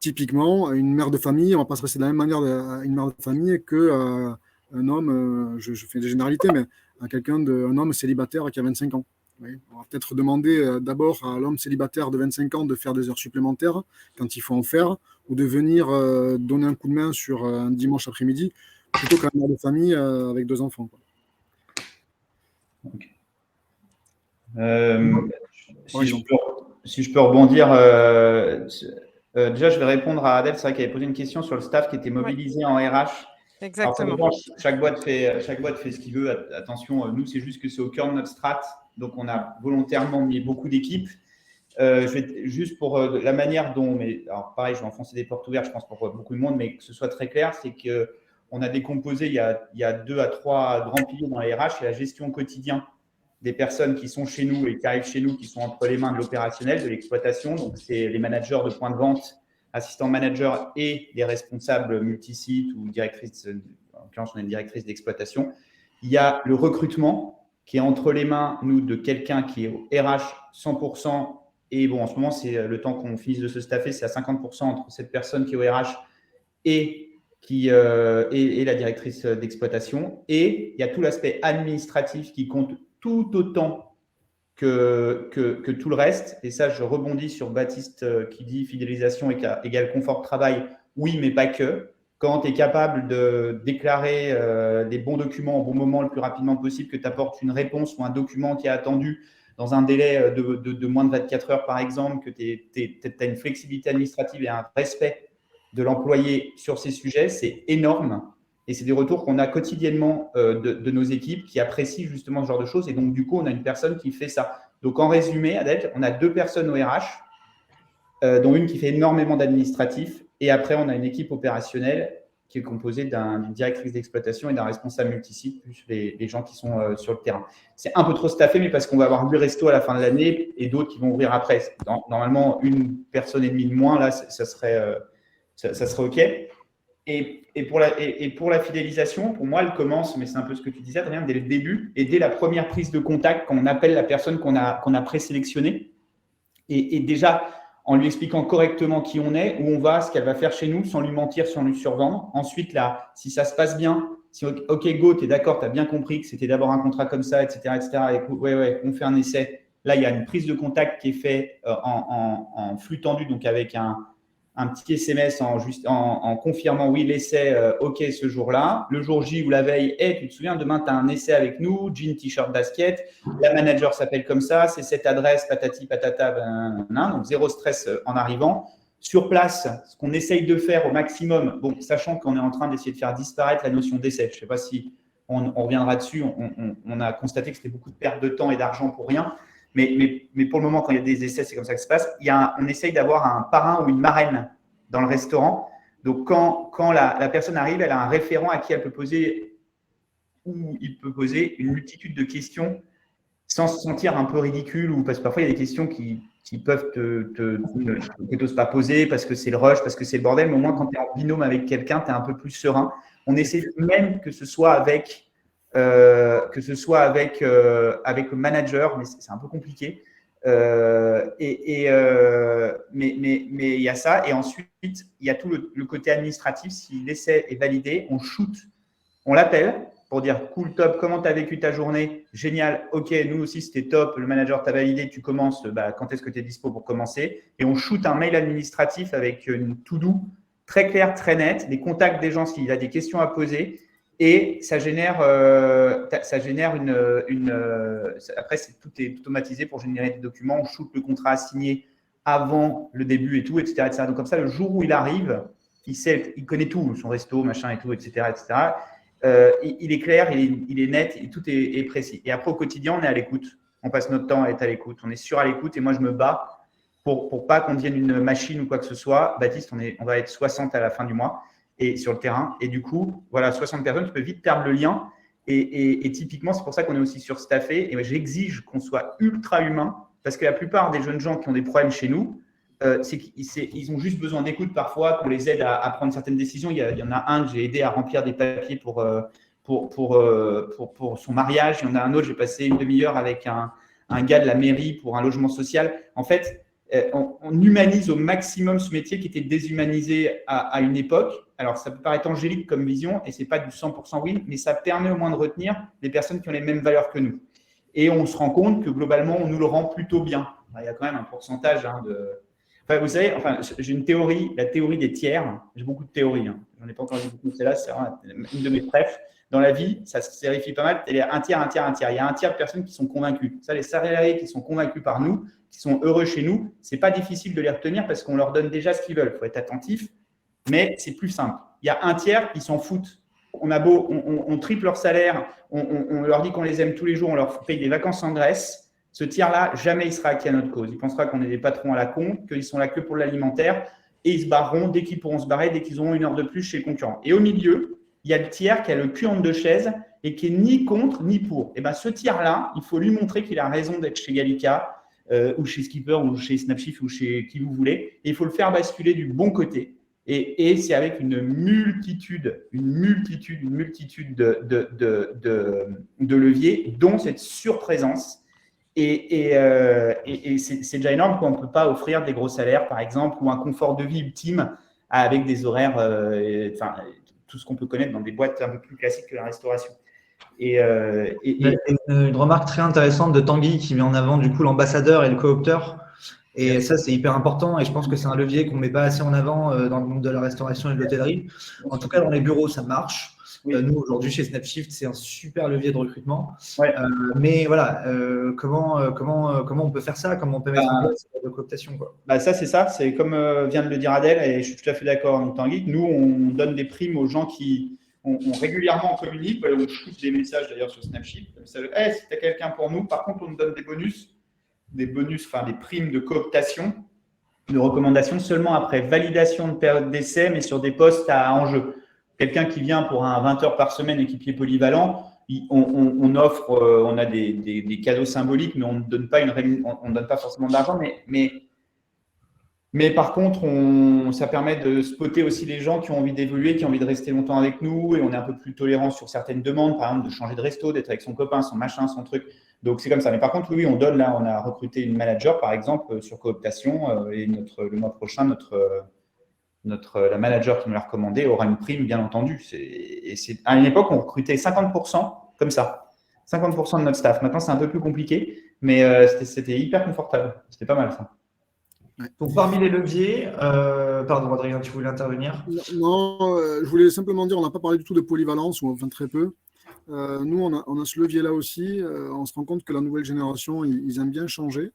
typiquement, une mère de famille, on ne va pas se rester de la même manière à une mère de famille qu'un homme, je fais des généralités, mais à un homme célibataire qui a 25 ans. Oui. On va peut-être demander d'abord à l'homme célibataire de 25 ans de faire des heures supplémentaires quand il faut en faire, ou de venir donner un coup de main sur un dimanche après-midi, plutôt qu'un mère de famille avec 2 enfants. Quoi. Okay. Si je peux rebondir, déjà je vais répondre à Adèle, c'est vrai qu'elle avait posé une question sur le staff qui était mobilisé en RH. Exactement. Alors, chaque boîte fait ce qu'il veut. Attention, nous, c'est juste que c'est au cœur de notre strat. Donc, on a volontairement mis beaucoup d'équipes. Je vais juste pour la manière dont, mais alors pareil, je vais enfoncer des portes ouvertes, je pense, pour beaucoup de monde, mais que ce soit très clair, c'est qu'on a décomposé, il y a 2 à 3 grands piliers dans les RH, et la gestion quotidienne des personnes qui sont chez nous et qui arrivent chez nous, qui sont entre les mains de l'opérationnel, de l'exploitation. Donc, c'est les managers de points de vente, assistants managers et les responsables multisites ou directrices, en l'occurrence, on est une directrice d'exploitation. Il y a le recrutement qui est entre les mains, nous, de quelqu'un qui est au RH 100%. Et bon, en ce moment, c'est le temps qu'on finisse de se staffer, c'est à 50% entre cette personne qui est au RH et la directrice d'exploitation. Et il y a tout l'aspect administratif qui compte tout autant que tout le reste. Et ça, je rebondis sur Baptiste qui dit fidélisation égale confort de travail. Oui, mais pas que. Quand tu es capable de déclarer des bons documents au bon moment le plus rapidement possible, que tu apportes une réponse ou un document qui est attendu dans un délai de moins de 24 heures, par exemple, que tu as une flexibilité administrative et un respect de l'employé sur ces sujets, c'est énorme. Et c'est des retours qu'on a quotidiennement de nos équipes qui apprécient justement ce genre de choses. Et donc, du coup, on a une personne qui fait ça. Donc, en résumé, Adèle, on a 2 personnes au RH, dont une qui fait énormément d'administratif. Et après, on a une équipe opérationnelle qui est composée d'une directrice d'exploitation et d'un responsable multisite, plus les gens qui sont sur le terrain. C'est un peu trop staffé, mais parce qu'on va avoir 8 restos à la fin de l'année et d'autres qui vont ouvrir après. Normalement, une personne et demie de moins, là, ça serait OK. Et pour la fidélisation, pour moi, elle commence, mais c'est un peu ce que tu disais, Adrien, dès le début et dès la première prise de contact, quand on appelle la personne qu'on a présélectionnée. Et déjà, en lui expliquant correctement qui on est, où on va, ce qu'elle va faire chez nous, sans lui mentir, sans lui survendre. Ensuite, là, si ça se passe bien, si OK, go, tu es d'accord, tu as bien compris que c'était d'abord un contrat comme ça, etc. Écoute, ouais, on fait un essai. Là, il y a une prise de contact qui est faite en flux tendu, donc avec un petit SMS en confirmant oui, l'essai, OK ce jour-là. Le jour J ou la veille, tu te souviens, demain, tu as un essai avec nous, jean, t-shirt, basket. La manager s'appelle comme ça, c'est cette adresse, patati, patata, donc 0 stress en arrivant. Sur place, ce qu'on essaye de faire au maximum, bon, sachant qu'on est en train d'essayer de faire disparaître la notion d'essai. Je ne sais pas si on reviendra dessus. On a constaté que c'était beaucoup de perte de temps et d'argent pour rien. Mais pour le moment, quand il y a des essais, c'est comme ça que ça se passe. On essaye d'avoir un parrain ou une marraine dans le restaurant. Donc, quand la personne arrive, elle a un référent à qui elle peut poser ou il peut poser une multitude de questions sans se sentir un peu ridicule ou parce que parfois, il y a des questions qui peuvent que tu n'oses pas poser parce que c'est le rush, parce que c'est le bordel. Mais au moins, quand tu es en binôme avec quelqu'un, tu es un peu plus serein. On essaie même que ce soit avec le manager, mais c'est un peu compliqué. Mais il y a ça. Et ensuite, il y a tout le côté administratif. Si l'essai est validé, on shoot, on l'appelle pour dire cool, top, comment tu as vécu ta journée? Génial, ok, nous aussi c'était top, le manager t'a validé, tu commences, quand est-ce que tu es dispo pour commencer? Et on shoot un mail administratif avec une to-do très claire, très nette, des contacts des gens s'il a des questions à poser. Et ça génère après, tout est automatisé pour générer des documents. On shoot le contrat à signer avant le début et tout, etc. Donc, comme ça, le jour où il arrive, il connaît tout, son resto, machin et tout, etc. Il est clair, il est net et tout est précis. Et après, au quotidien, on est à l'écoute. On passe notre temps à être à l'écoute. On est sûr à l'écoute et moi, je me bats pour pas qu'on devienne une machine ou quoi que ce soit. Baptiste, on va être 60 à la fin du mois. Et sur le terrain. Et du coup, voilà, 60 personnes, tu peux vite perdre le lien. Et typiquement, c'est pour ça qu'on est aussi surstaffé. Et j'exige qu'on soit ultra humain Parce que la plupart des jeunes gens qui ont des problèmes chez nous, ils ont juste besoin d'écoute parfois, qu'on les aide à prendre certaines décisions. Il y en a un que j'ai aidé à remplir des papiers pour son mariage. Il y en a un autre, j'ai passé une demi-heure avec un gars de la mairie pour un logement social. En fait, on humanise au maximum ce métier qui était déshumanisé à une époque. Alors, ça peut paraître angélique comme vision et ce n'est pas du 100% win, mais ça permet au moins de retenir les personnes qui ont les mêmes valeurs que nous. Et on se rend compte que globalement, on nous le rend plutôt bien. Il y a quand même un pourcentage de… Enfin, vous savez, j'ai une théorie, la théorie des tiers. J'ai beaucoup de théories. J'en ai pas encore dit beaucoup, celle-là, c'est une de mes préfs. Dans la vie, ça se vérifie pas mal. Il y a un tiers, un tiers, un tiers. Il y a un tiers de personnes qui sont convaincues. Ça, les salariés qui sont convaincus par nous, qui sont heureux chez nous, c'est pas difficile de les retenir parce qu'on leur donne déjà ce qu'ils veulent. Il faut être attentif, mais c'est plus simple. Il y a un tiers qui s'en foutent. On triple leur salaire, on leur dit qu'on les aime tous les jours, on leur paye des vacances en Grèce. Ce tiers-là, jamais il sera acquis à notre cause. Il pensera qu'on est des patrons à la con, qu'ils sont là que pour l'alimentaire et ils se barreront dès qu'ils pourront se barrer, dès qu'ils auront une heure de plus chez le concurrent. Et au milieu, il y a le tiers qui a le cul entre deux chaises et qui est ni contre ni pour. Et bien, ce tiers-là, il faut lui montrer qu'il a raison d'être chez Gallica ou chez Skipper ou chez Snapshift ou chez qui vous voulez. Et il faut le faire basculer du bon côté. Et c'est avec une multitude de leviers, dont cette surprésence. Et c'est déjà énorme qu'on ne peut pas offrir des gros salaires, par exemple, ou un confort de vie ultime avec des horaires, tout ce qu'on peut connaître dans des boîtes un peu plus classiques que la restauration. Une remarque très intéressante de Tanguy qui met en avant du coup l'ambassadeur et le coopteur. Et ça, c'est hyper important et je pense que c'est un levier qu'on ne met pas assez en avant dans le monde de la restauration et de l'hôtellerie. En tout cas, dans les bureaux, ça marche. Oui. Nous, aujourd'hui, chez Snapshift, c'est un super levier de recrutement. Ouais. Mais voilà, comment on peut faire ça? Comment on peut mettre en place la cooptation, quoi? Ça, c'est ça. C'est comme vient de le dire Adèle, et je suis tout à fait d'accord avec Tanguy. Nous, on donne des primes aux gens qui on régulièrement communique. On shoot des messages d'ailleurs sur Snapshift. Hey, si tu as quelqu'un pour nous, par contre, on nous donne des primes de cooptation, de recommandation seulement après validation de période d'essai, mais sur des postes à enjeu. Quelqu'un qui vient pour un 20 heures par semaine équipier polyvalent, on offre, on a des cadeaux symboliques, mais on ne donne pas forcément d'argent. Mais par contre, ça permet de spotter aussi les gens qui ont envie d'évoluer, qui ont envie de rester longtemps avec nous, et on est un peu plus tolérant sur certaines demandes, par exemple de changer de resto, d'être avec son copain, son machin, son truc. Donc, c'est comme ça. Mais par contre, oui, on donne là, on a recruté une manager, par exemple, sur cooptation, et le mois prochain, la manager qui nous l'a recommandé aura une prime, bien entendu. À une époque, on recrutait 50% comme ça. 50% de notre staff. Maintenant, c'est un peu plus compliqué, mais c'était hyper confortable. C'était pas mal, ça. Donc, parmi les leviers, pardon, Adrien, tu voulais intervenir? Non, je voulais simplement dire, on n'a pas parlé du tout de polyvalence, ou enfin très peu. Nous, on a ce levier-là aussi. On se rend compte que la nouvelle génération, ils aiment bien changer.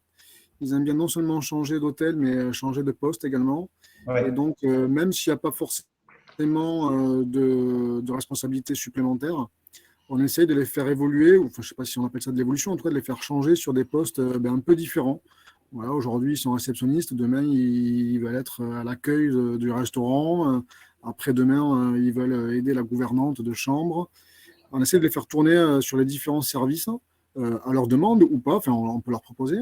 Ils aiment bien non seulement changer d'hôtel, mais changer de poste également. Ouais. Et donc, même s'il n'y a pas forcément de responsabilité supplémentaire, on essaye de les faire évoluer, ou je ne sais pas si on appelle ça de l'évolution, en tout cas de les faire changer sur des postes un peu différents. Voilà, aujourd'hui, ils sont réceptionnistes. Demain, ils veulent être à l'accueil du restaurant. Après-demain, ils veulent aider la gouvernante de chambre. On essaie de les faire tourner sur les différents services à leur demande ou pas. Enfin, on peut leur proposer.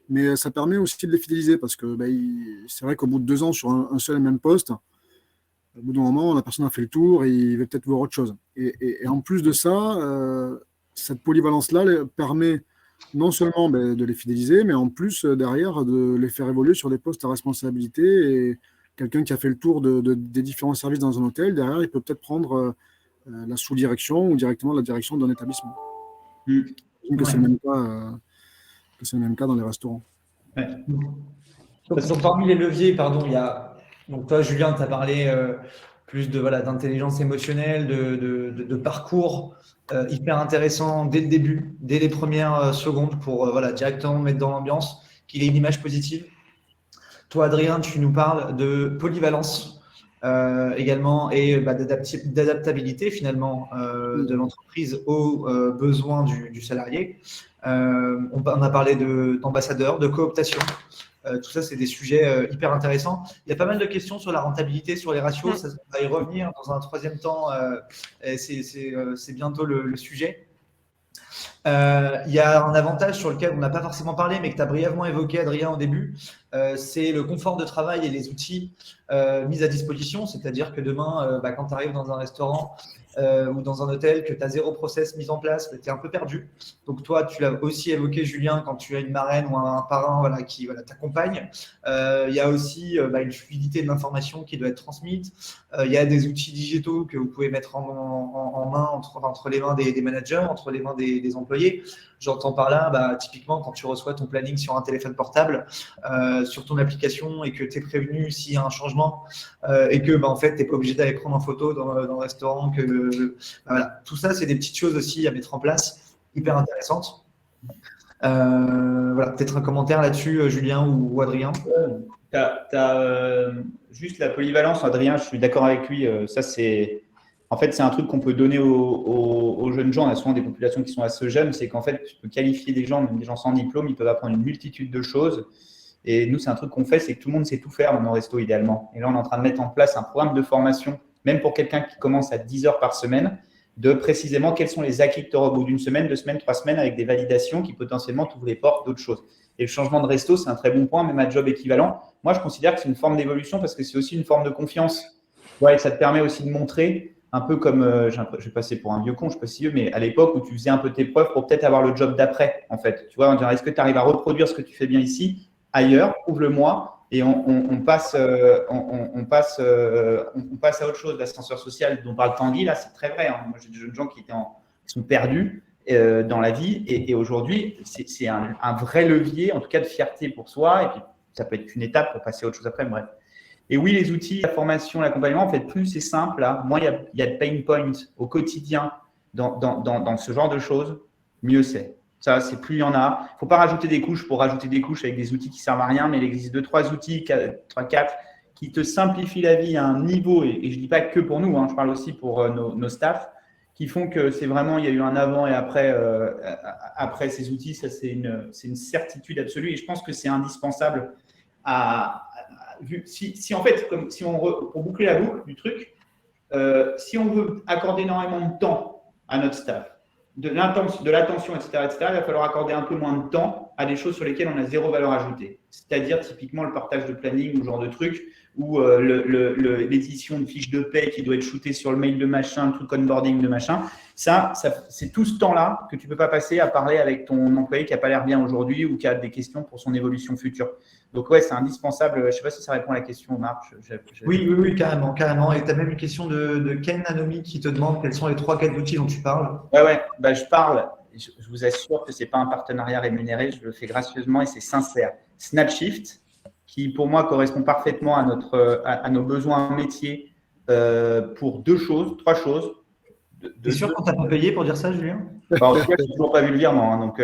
Mais ça permet aussi de les fidéliser parce que c'est vrai qu'au bout de 2 ans sur un seul et même poste, au bout d'un moment, la personne a fait le tour et il veut peut-être voir autre chose. Et en plus de ça, cette polyvalence-là permet non seulement de les fidéliser, mais en plus derrière de les faire évoluer sur des postes à responsabilité. Et quelqu'un qui a fait le tour des différents services dans un hôtel, derrière, il peut peut-être prendre la sous-direction ou directement la direction d'un établissement. Donc, c'est le même cas. C'est le même cas dans les restaurants. Ouais. Donc, parmi les leviers, pardon, il y a. Donc, toi, Julien, tu as parlé plus d'intelligence émotionnelle, de parcours hyper intéressant dès le début, dès les premières secondes pour directement mettre dans l'ambiance, qu'il ait une image positive. Toi, Adrien, tu nous parles de polyvalence également et d'adaptabilité finalement de l'entreprise aux besoins du salarié. On a parlé d'ambassadeurs, de cooptation. Tout ça, c'est des sujets hyper intéressants. Il y a pas mal de questions sur la rentabilité, sur les ratios. Ça va y revenir dans un troisième temps. C'est bientôt le sujet. Il y a un avantage sur lequel on n'a pas forcément parlé, mais que tu as brièvement évoqué, Adrien, au début, c'est le confort de travail et les outils mis à disposition. C'est-à-dire que demain, quand tu arrives dans un restaurant ou dans un hôtel, que tu as 0 process mis en place, tu es un peu perdu. Donc toi, tu l'as aussi évoqué, Julien, quand tu as une marraine ou un parrain qui t'accompagne. Il y a aussi une fluidité de l'information qui doit être transmise. Il y a des outils digitaux que vous pouvez mettre en main entre les mains des managers, entre les mains des employés. J'entends par là, typiquement, quand tu reçois ton planning sur un téléphone portable, sur ton application et que tu es prévenu s'il y a un changement et que en fait, tu n'es pas obligé d'aller prendre en photo dans le restaurant. Voilà. Tout ça, c'est des petites choses aussi à mettre en place, hyper intéressantes. Voilà, peut-être un commentaire là-dessus, Julien ou Adrien. Juste la polyvalence, Adrien, je suis d'accord avec lui. Ça, c'est un truc qu'on peut donner aux jeunes gens. On a souvent des populations qui sont assez jeunes. C'est qu'en fait, tu peux qualifier des gens, même des gens sans diplôme, ils peuvent apprendre une multitude de choses. Et nous, c'est un truc qu'on fait, c'est que tout le monde sait tout faire dans nos restos, idéalement. Et là, on est en train de mettre en place un programme de formation, même pour quelqu'un qui commence à 10 heures par semaine, de précisément quels sont les acquis que tu auras au bout d'une semaine, 2 semaines, 3 semaines, avec des validations qui potentiellement t'ouvrent les portes d'autres choses. Et le changement de resto, c'est un très bon point, même à job équivalent. Moi, je considère que c'est une forme d'évolution parce que c'est aussi une forme de confiance. Ouais, et ça te permet aussi de montrer, un peu comme, je vais passer pour un vieux con, je ne sais pas si vieux, mais à l'époque où tu faisais un peu tes preuves pour peut-être avoir le job d'après, en fait. Tu vois, on dirait, est-ce que tu arrives à reproduire ce que tu fais bien ici, ailleurs, prouve-le-moi, et on passe à autre chose. L'ascenseur social dont parle Tanguy, là, c'est très vrai. Hein. Moi, j'ai des jeunes gens qui sont perdus dans la vie, et aujourd'hui, c'est un vrai levier, en tout cas de fierté pour soi, et puis ça peut être qu'une étape pour passer à autre chose après, bref. Et oui, les outils, la formation, l'accompagnement, en fait, plus c'est simple, là, moins il y a de pain points au quotidien dans ce genre de choses, mieux c'est. Ça, c'est plus il y en a. Il ne faut pas rajouter des couches pour rajouter des couches avec des outils qui ne servent à rien, mais il existe 2-3 outils, 3-4, qui te simplifient la vie à un niveau, et je ne dis pas que pour nous, hein, je parle aussi pour nos staffs, qui font que c'est vraiment, il y a eu un avant et après ces outils. Ça, c'est une certitude absolue, et je pense que c'est indispensable en fait, pour boucler la boucle du truc, si on veut accorder énormément de temps à notre staff, de l'attention, etc., il va falloir accorder un peu moins de temps à des choses sur lesquelles on a 0 valeur ajoutée. C'est-à-dire typiquement le partage de planning ou ce genre de truc, ou l'édition de fiches de paie qui doit être shootée sur le mail de machin, le truc onboarding de machin. Ça, c'est tout ce temps-là que tu ne peux pas passer à parler avec ton employé qui n'a pas l'air bien aujourd'hui ou qui a des questions pour son évolution future. Donc, ouais, c'est indispensable. Je ne sais pas si ça répond à la question, Marc. Oui, carrément. Et tu as même une question de Ken Nanomi qui te demande quels sont les 3-4 outils dont tu parles. Ouais. Je parle. Je vous assure que ce n'est pas un partenariat rémunéré. Je le fais gracieusement et c'est sincère. Snapshift, qui pour moi correspond parfaitement à nos besoins métiers pour 3 choses. T'es sûr qu'on t'a pas payé pour dire ça, Julien? En tout cas, je n'ai toujours pas vu le virement. Hein, donc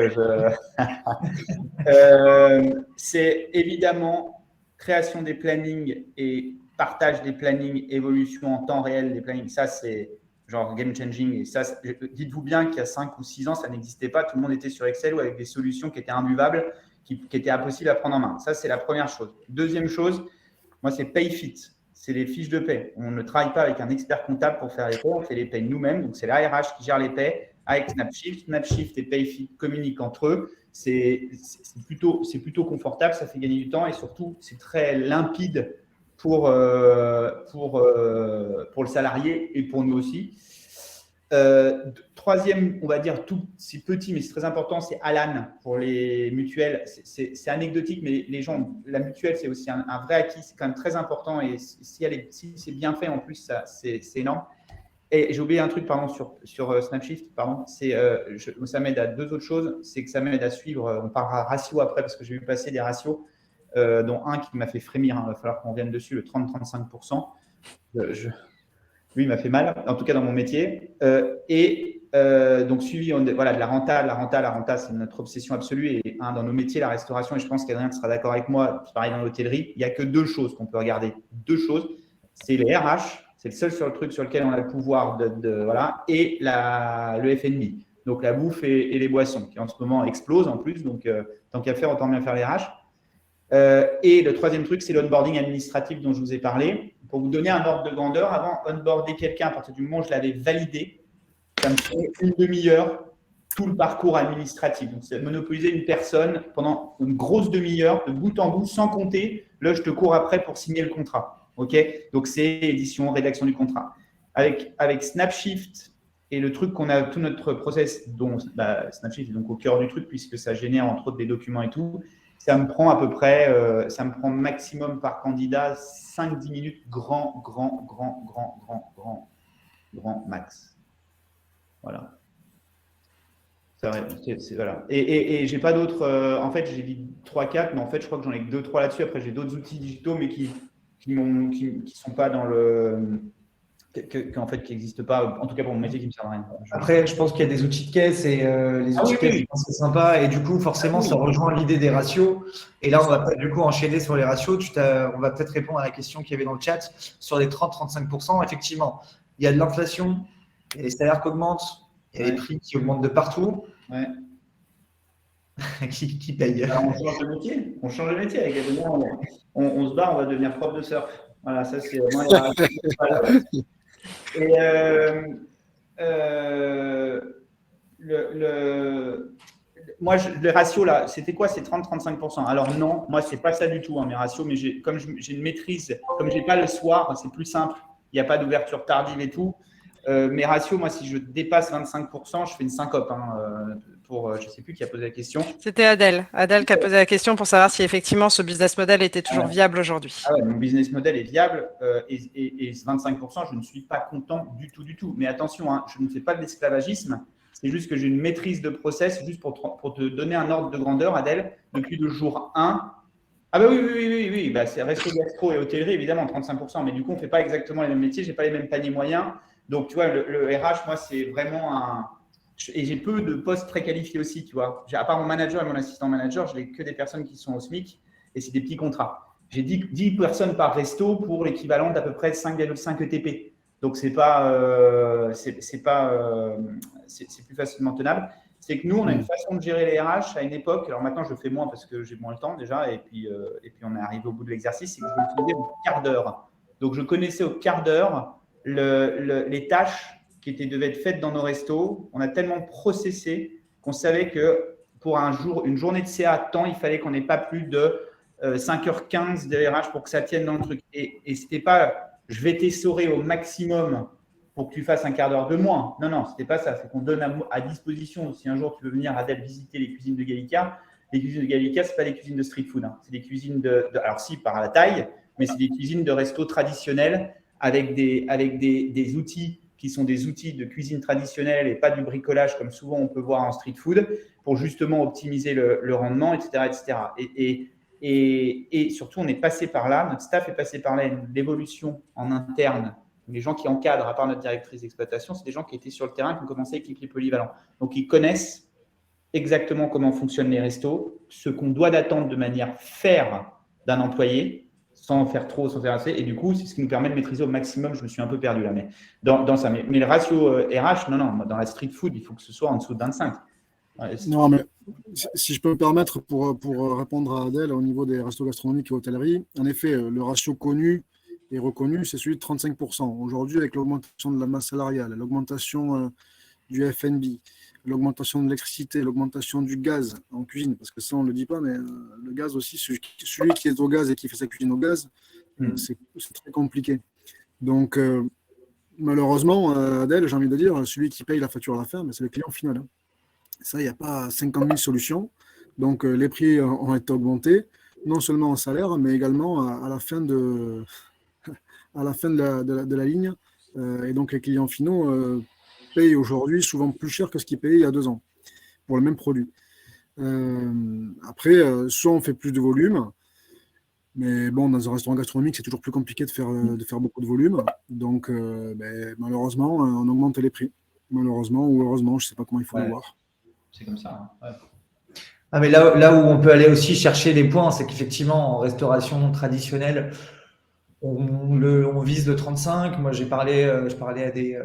c'est évidemment création des plannings et partage des plannings, évolution en temps réel des plannings. Ça, c'est genre game changing. Et ça, dites-vous bien qu'il y a 5 ou 6 ans, ça n'existait pas. Tout le monde était sur Excel ou avec des solutions qui étaient imbuvables, qui étaient impossibles à prendre en main. Ça, c'est la première chose. Deuxième chose, moi, c'est PayFit. C'est les fiches de paie. On ne travaille pas avec un expert comptable pour faire les paies, on fait les paies nous-mêmes. Donc, c'est la RH qui gère les paies avec Snapshift. Snapshift et PayFit communiquent entre eux. C'est plutôt confortable, ça fait gagner du temps et surtout, c'est très limpide pour le salarié et pour nous aussi. Troisième, on va dire, c'est petit, mais c'est très important, c'est Alan pour les mutuelles. C'est anecdotique, mais les gens, la mutuelle, c'est aussi un vrai acquis, c'est quand même très important. Et si c'est bien fait, en plus, c'est énorme. Et j'ai oublié un truc, pardon, sur Snapshift, pardon. Ça m'aide à 2 autres choses. C'est que ça m'aide à suivre, on parlera ratio après, parce que j'ai vu passer des ratios, dont un qui m'a fait frémir. Il va falloir qu'on revienne dessus, le 30-35%. Lui, il m'a fait mal, en tout cas dans mon métier. Donc, suivi de la renta. La renta, c'est notre obsession absolue. Et dans nos métiers, la restauration, et je pense qu'Adrien sera d'accord avec moi, c'est pareil dans l'hôtellerie, il n'y a que 2 choses qu'on peut regarder. 2 choses. C'est les RH, c'est le seul truc sur lequel on a le pouvoir et le F&B. Donc, la bouffe et les boissons, qui en ce moment explosent en plus. Donc, tant qu'à faire, autant bien faire les RH. Et le troisième truc, c'est l'onboarding administratif dont je vous ai parlé. Pour vous donner un ordre de grandeur, avant onboarder quelqu'un, à partir du moment où je l'avais validé, ça me prenait une demi-heure tout le parcours administratif. Donc, c'est monopoliser une personne pendant une grosse demi-heure, de bout en bout, sans compter. Là, je te cours après pour signer le contrat. OK ? Donc, c'est édition, rédaction du contrat. Avec Snapshift et le truc qu'on a, tout notre process, dont Snapshift est donc au cœur du truc, puisque ça génère entre autres des documents et tout, ça me prend à peu près, ça me prend maximum par candidat 5-10 minutes, grand max. Voilà. Voilà. Et j'ai pas d'autres. En fait, j'ai dit 3-4, mais en fait, je crois que j'en ai que 2-3 là-dessus. Après, j'ai d'autres outils digitaux, mais qui sont pas dans le. En fait, qui n'existent pas, en tout cas pour mon métier, qui me servent à rien. Après, je pense qu'il y a des outils de caisse et les outils de caisse, c'est sympa. Et du coup, forcément, ça rejoint l'idée des ratios. Et là, on va du coup enchaîner sur les ratios. On va peut-être répondre à la question qu'il y avait dans le chat sur les 30-35%. Effectivement, il y a de l'inflation, il y a les salaires qui augmentent, il y a les prix qui augmentent de partout. Ouais. qui paye? Alors, on change de métier. On change de métier. Avec on se bat, on va devenir prof de surf. Voilà, ça c'est. Et moi, le ratio là, c'était quoi? C'est 30-35%. Alors non, moi, c'est pas ça du tout, hein, mes ratios, mais comme j'ai une maîtrise, comme j'ai pas le soir, c'est plus simple. Il n'y a pas d'ouverture tardive et tout. Mes ratios, moi, si je dépasse 25%, je fais une syncope. Hein, je ne sais plus qui a posé la question. C'était Adèle. Adèle qui a posé la question pour savoir si effectivement ce business model était toujours viable aujourd'hui. Ah ouais, mon business model est viable et 25%, je ne suis pas content du tout. Mais attention, hein, je ne fais pas de l'esclavagisme. C'est juste que j'ai une maîtrise de process, juste pour te donner un ordre de grandeur, Adèle, depuis le jour 1. Ah bah oui. Bah, c'est resto, gastro et hôtellerie, évidemment, 35%. Mais du coup, on ne fait pas exactement les mêmes métiers. Je n'ai pas les mêmes paniers moyens. Donc, tu vois, le RH, moi, c'est vraiment un… Et j'ai peu de postes très qualifiés aussi, tu vois. À part mon manager et mon assistant manager, je n'ai que des personnes qui sont au SMIC et c'est des petits contrats. J'ai 10 personnes par resto pour l'équivalent d'à peu près 5,5 ETP. Donc, c'est plus facilement tenable. C'est que nous, on a une façon de gérer les RH à une époque. Alors maintenant, je le fais moins parce que j'ai moins le temps déjà. Et puis on est arrivé au bout de l'exercice. C'est que je le faisais au quart d'heure. Donc, je connaissais au quart d'heure les tâches qui devaient être faites dans nos restos. On a tellement processé qu'on savait que pour une journée de CA à temps, il fallait qu'on n'ait pas plus de 5h15 de RH pour que ça tienne dans le truc. Et ce n'était pas « je vais t'essorer au maximum pour que tu fasses un quart d'heure de moins ». Non, ce n'était pas ça. C'est qu'on donne à disposition, si un jour tu veux venir, Adèle, visiter les cuisines de Gallica. Les cuisines de Gallica, ce n'est pas des cuisines de street food. Hein. C'est des cuisines alors si, par la taille, mais c'est des cuisines de resto traditionnelles avec des outils qui sont des outils de cuisine traditionnelle et pas du bricolage comme souvent on peut voir en street food pour justement optimiser le rendement, etc. Et surtout, on est passé par là, notre staff est passé par là, l'évolution en interne. Les gens qui encadrent, à part notre directrice d'exploitation, c'est des gens qui étaient sur le terrain, qui ont commencé avec l'équipe polyvalent. Donc, ils connaissent exactement comment fonctionnent les restos, ce qu'on doit d'attendre de manière faire d'un employé, sans faire trop, sans faire assez. Et du coup, c'est ce qui nous permet de maîtriser au maximum. Je me suis un peu perdu là, mais dans ça. Mais le ratio RH, non, dans la street food, il faut que ce soit en dessous de 25. Non, mais si je peux me permettre pour répondre à Adèle au niveau des restos gastronomiques et hôtellerie, en effet, le ratio connu et reconnu, c'est celui de 35%. Aujourd'hui, avec l'augmentation de la masse salariale, l'augmentation du F&B, l'augmentation de l'électricité, l'augmentation du gaz en cuisine, parce que ça, on ne le dit pas, mais le gaz aussi, celui qui est au gaz et qui fait sa cuisine au gaz, c'est très compliqué. Donc, malheureusement, Adèle, j'ai envie de dire, celui qui paye la facture à la fin, c'est le client final. Hein. Ça, il n'y a pas 50 000 solutions. Donc, les prix ont été augmentés, non seulement en salaire, mais également à la fin de la ligne. Et donc, les clients finaux payent aujourd'hui souvent plus cher que ce qu'ils payaient il y a 2 ans pour le même produit. Après, soit on fait plus de volume, mais bon, dans un restaurant gastronomique, c'est toujours plus compliqué de faire beaucoup de volume. Donc, malheureusement, on augmente les prix. Malheureusement ou heureusement, je ne sais pas comment il faut le voir. C'est comme ça. Hein. Ouais. Ah, mais là où on peut aller aussi chercher des points, c'est qu'effectivement, en restauration traditionnelle, on vise le 35. Moi, je parlais à des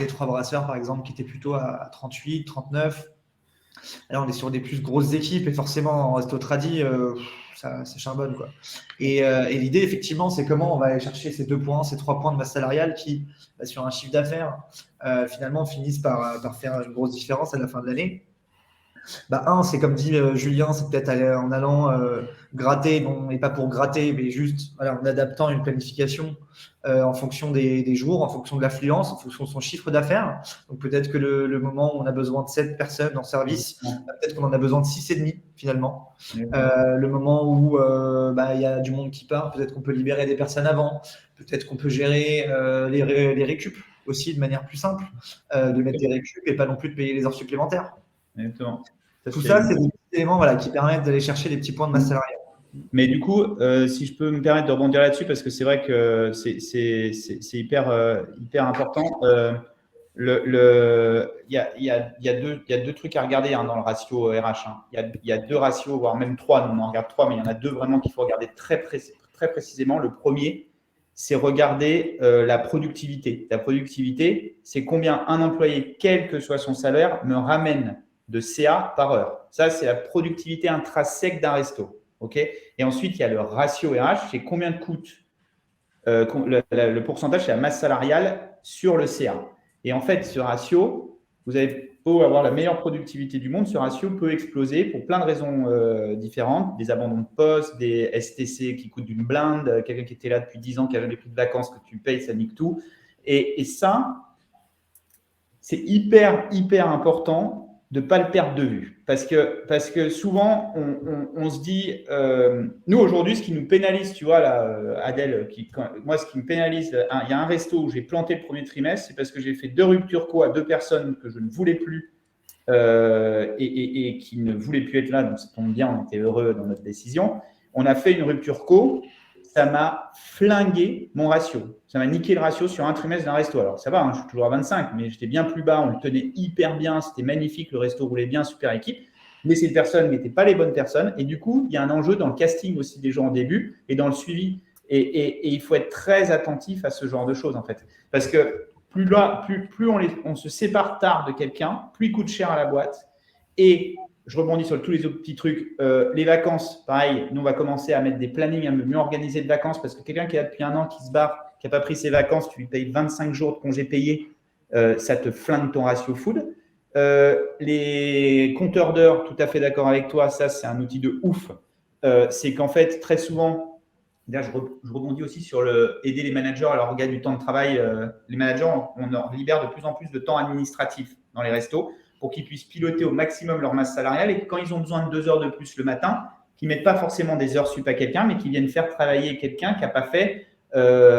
3 brasseurs, par exemple, qui étaient plutôt à 38, 39. Là, on est sur des plus grosses équipes et forcément, en resto tradi, ça charbonne, quoi. Et l'idée, effectivement, c'est comment on va aller chercher ces 2 points, ces 3 points de masse salariale qui, sur un chiffre d'affaires, finalement, finissent par faire une grosse différence à la fin de l'année. C'est comme dit Julien, c'est peut-être en allant gratter, et pas pour gratter, mais juste en adaptant une planification en fonction des jours, en fonction de l'affluence, en fonction de son chiffre d'affaires. Donc peut-être que le moment où on a besoin de 7 personnes en service, peut-être qu'on en a besoin de 6,5 finalement. Le moment où il y a du monde qui part, peut-être qu'on peut libérer des personnes avant, peut-être qu'on peut gérer les récup aussi de manière plus simple, de mettre des récup et pas non plus de payer les heures supplémentaires. Exactement. Tout ça, c'est des éléments qui permettent d'aller chercher des petits points de masse salariale. Mais du coup, si je peux me permettre de rebondir là-dessus, parce que c'est vrai que c'est hyper important. Il y a deux trucs à regarder dans le ratio RH. Il y a 2 ratios, voire même 3. Nous, on en regarde 3, mais il y en a 2 vraiment qu'il faut regarder très précisément. Le premier, c'est regarder la productivité. La productivité, c'est combien un employé, quel que soit son salaire, me ramène de CA par heure. Ça, c'est la productivité intrinsèque d'un resto. Okay, et ensuite, il y a le ratio RH, c'est combien de coûte le pourcentage, c'est la masse salariale sur le CA. Et en fait, ce ratio, vous avez beau avoir la meilleure productivité du monde, ce ratio peut exploser pour plein de raisons différentes, des abandons de poste, des STC qui coûtent d'une blinde, quelqu'un qui était là depuis 10 ans, qui a jamais pris de vacances, que tu payes, ça nique tout. Et ça, c'est hyper important de ne pas le perdre de vue. Parce que souvent, on se dit, nous aujourd'hui, ce qui nous pénalise, tu vois, là, Adèle, moi, ce qui me pénalise, il y a un resto où j'ai planté le premier trimestre, c'est parce que j'ai fait 2 ruptures co à 2 personnes que je ne voulais plus et qui ne voulaient plus être là. Donc, ça tombe bien, on était heureux dans notre décision. On a fait une rupture co. Ça m'a flingué mon ratio. Ça m'a niqué le ratio sur un trimestre d'un resto. Alors, ça va, je suis toujours à 25, mais j'étais bien plus bas. On le tenait hyper bien. C'était magnifique. Le resto roulait bien, super équipe. Mais ces personnes n'étaient pas les bonnes personnes. Et du coup, il y a un enjeu dans le casting aussi des gens au début et dans le suivi. Et il faut être très attentif à ce genre de choses, en fait. Parce que plus on se sépare tard de quelqu'un, plus il coûte cher à la boîte. Et je rebondis sur tous les autres petits trucs. Les vacances, pareil, nous, on va commencer à mettre des plannings, à mieux organiser de vacances parce que quelqu'un qui est là depuis 1 an, qui se barre, qui n'a pas pris ses vacances, tu lui payes 25 jours de congés payés, ça te flingue ton ratio food. Les compteurs d'heures, tout à fait d'accord avec toi, ça, c'est un outil de ouf. C'est qu'en fait, très souvent, là, je rebondis aussi sur aider les managers à leur gagner du temps de travail. Les managers, on libère de plus en plus de temps administratif dans les restos pour qu'ils puissent piloter au maximum leur masse salariale et que quand ils ont besoin de 2 heures de plus le matin, qu'ils ne mettent pas forcément des heures sup à quelqu'un, mais qu'ils viennent faire travailler quelqu'un qui n'a pas fait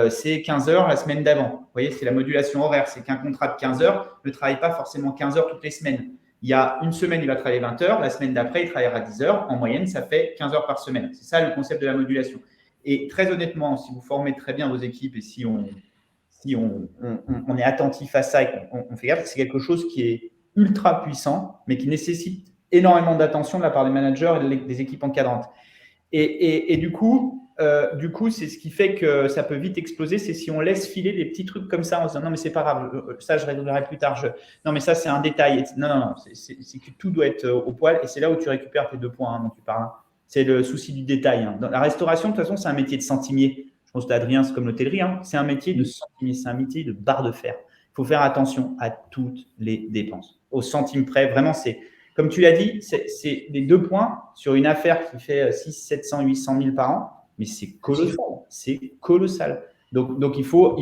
ses 15 heures la semaine d'avant. Vous voyez, c'est la modulation horaire. C'est qu'un contrat de 15 heures ne travaille pas forcément 15 heures toutes les semaines. Il y a une semaine, il va travailler 20 heures. La semaine d'après, il travaillera 10 heures. En moyenne, ça fait 15 heures par semaine. C'est ça le concept de la modulation. Et très honnêtement, si vous formez très bien vos équipes et si on est attentif à ça et qu'on fait gaffe, c'est quelque chose qui est ultra puissant, mais qui nécessite énormément d'attention de la part des managers et des équipes encadrantes. Et du coup, c'est ce qui fait que ça peut vite exploser, c'est si on laisse filer des petits trucs comme ça en se disant non mais c'est pas grave, ça je réglerai plus tard, non mais ça c'est un détail. Non, c'est que tout doit être au poil et c'est là où tu récupères tes 2 points dont tu parles. C'est le souci du détail. Dans la restauration, de toute façon, c'est un métier de centimier. Je pense que Adrien, c'est comme l'hôtellerie, c'est un métier de centimier, c'est un métier de barre de fer. Il faut faire attention à toutes les dépenses, au centime près. Vraiment, c'est comme tu l'as dit, c'est les 2 points sur une affaire qui fait 600, 700, 800 000 par an, mais c'est colossal. C'est colossal. Donc il faut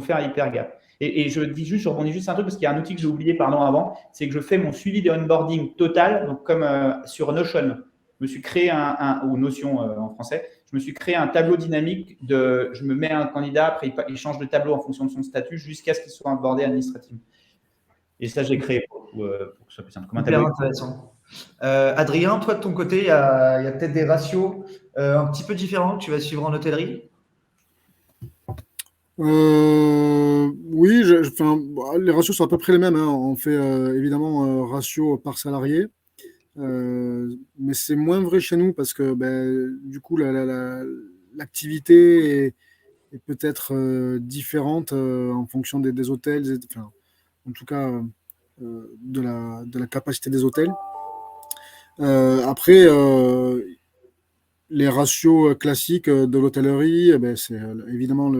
faire hyper gaffe. Et je rebondis juste un truc parce qu'il y a un outil que j'ai oublié avant, c'est que je fais mon suivi des onboarding total, donc comme sur Notion. Je me suis créé ou Notion en français, je me suis créé un tableau dynamique je me mets un candidat, après il change de tableau en fonction de son statut jusqu'à ce qu'il soit onboardé administrativement. Et ça, j'ai créé pour que ce soit plus simple. Hyper intéressant. Adrien, toi de ton côté, il y a peut-être des ratios un petit peu différents que tu vas suivre en hôtellerie? Oui, les ratios sont à peu près les mêmes. On fait évidemment ratio par salarié. Mais c'est moins vrai chez nous parce que du coup l'activité est peut-être différente en fonction des hôtels. En tout cas, de la capacité des hôtels. Après, les ratios classiques de l'hôtellerie, c'est évidemment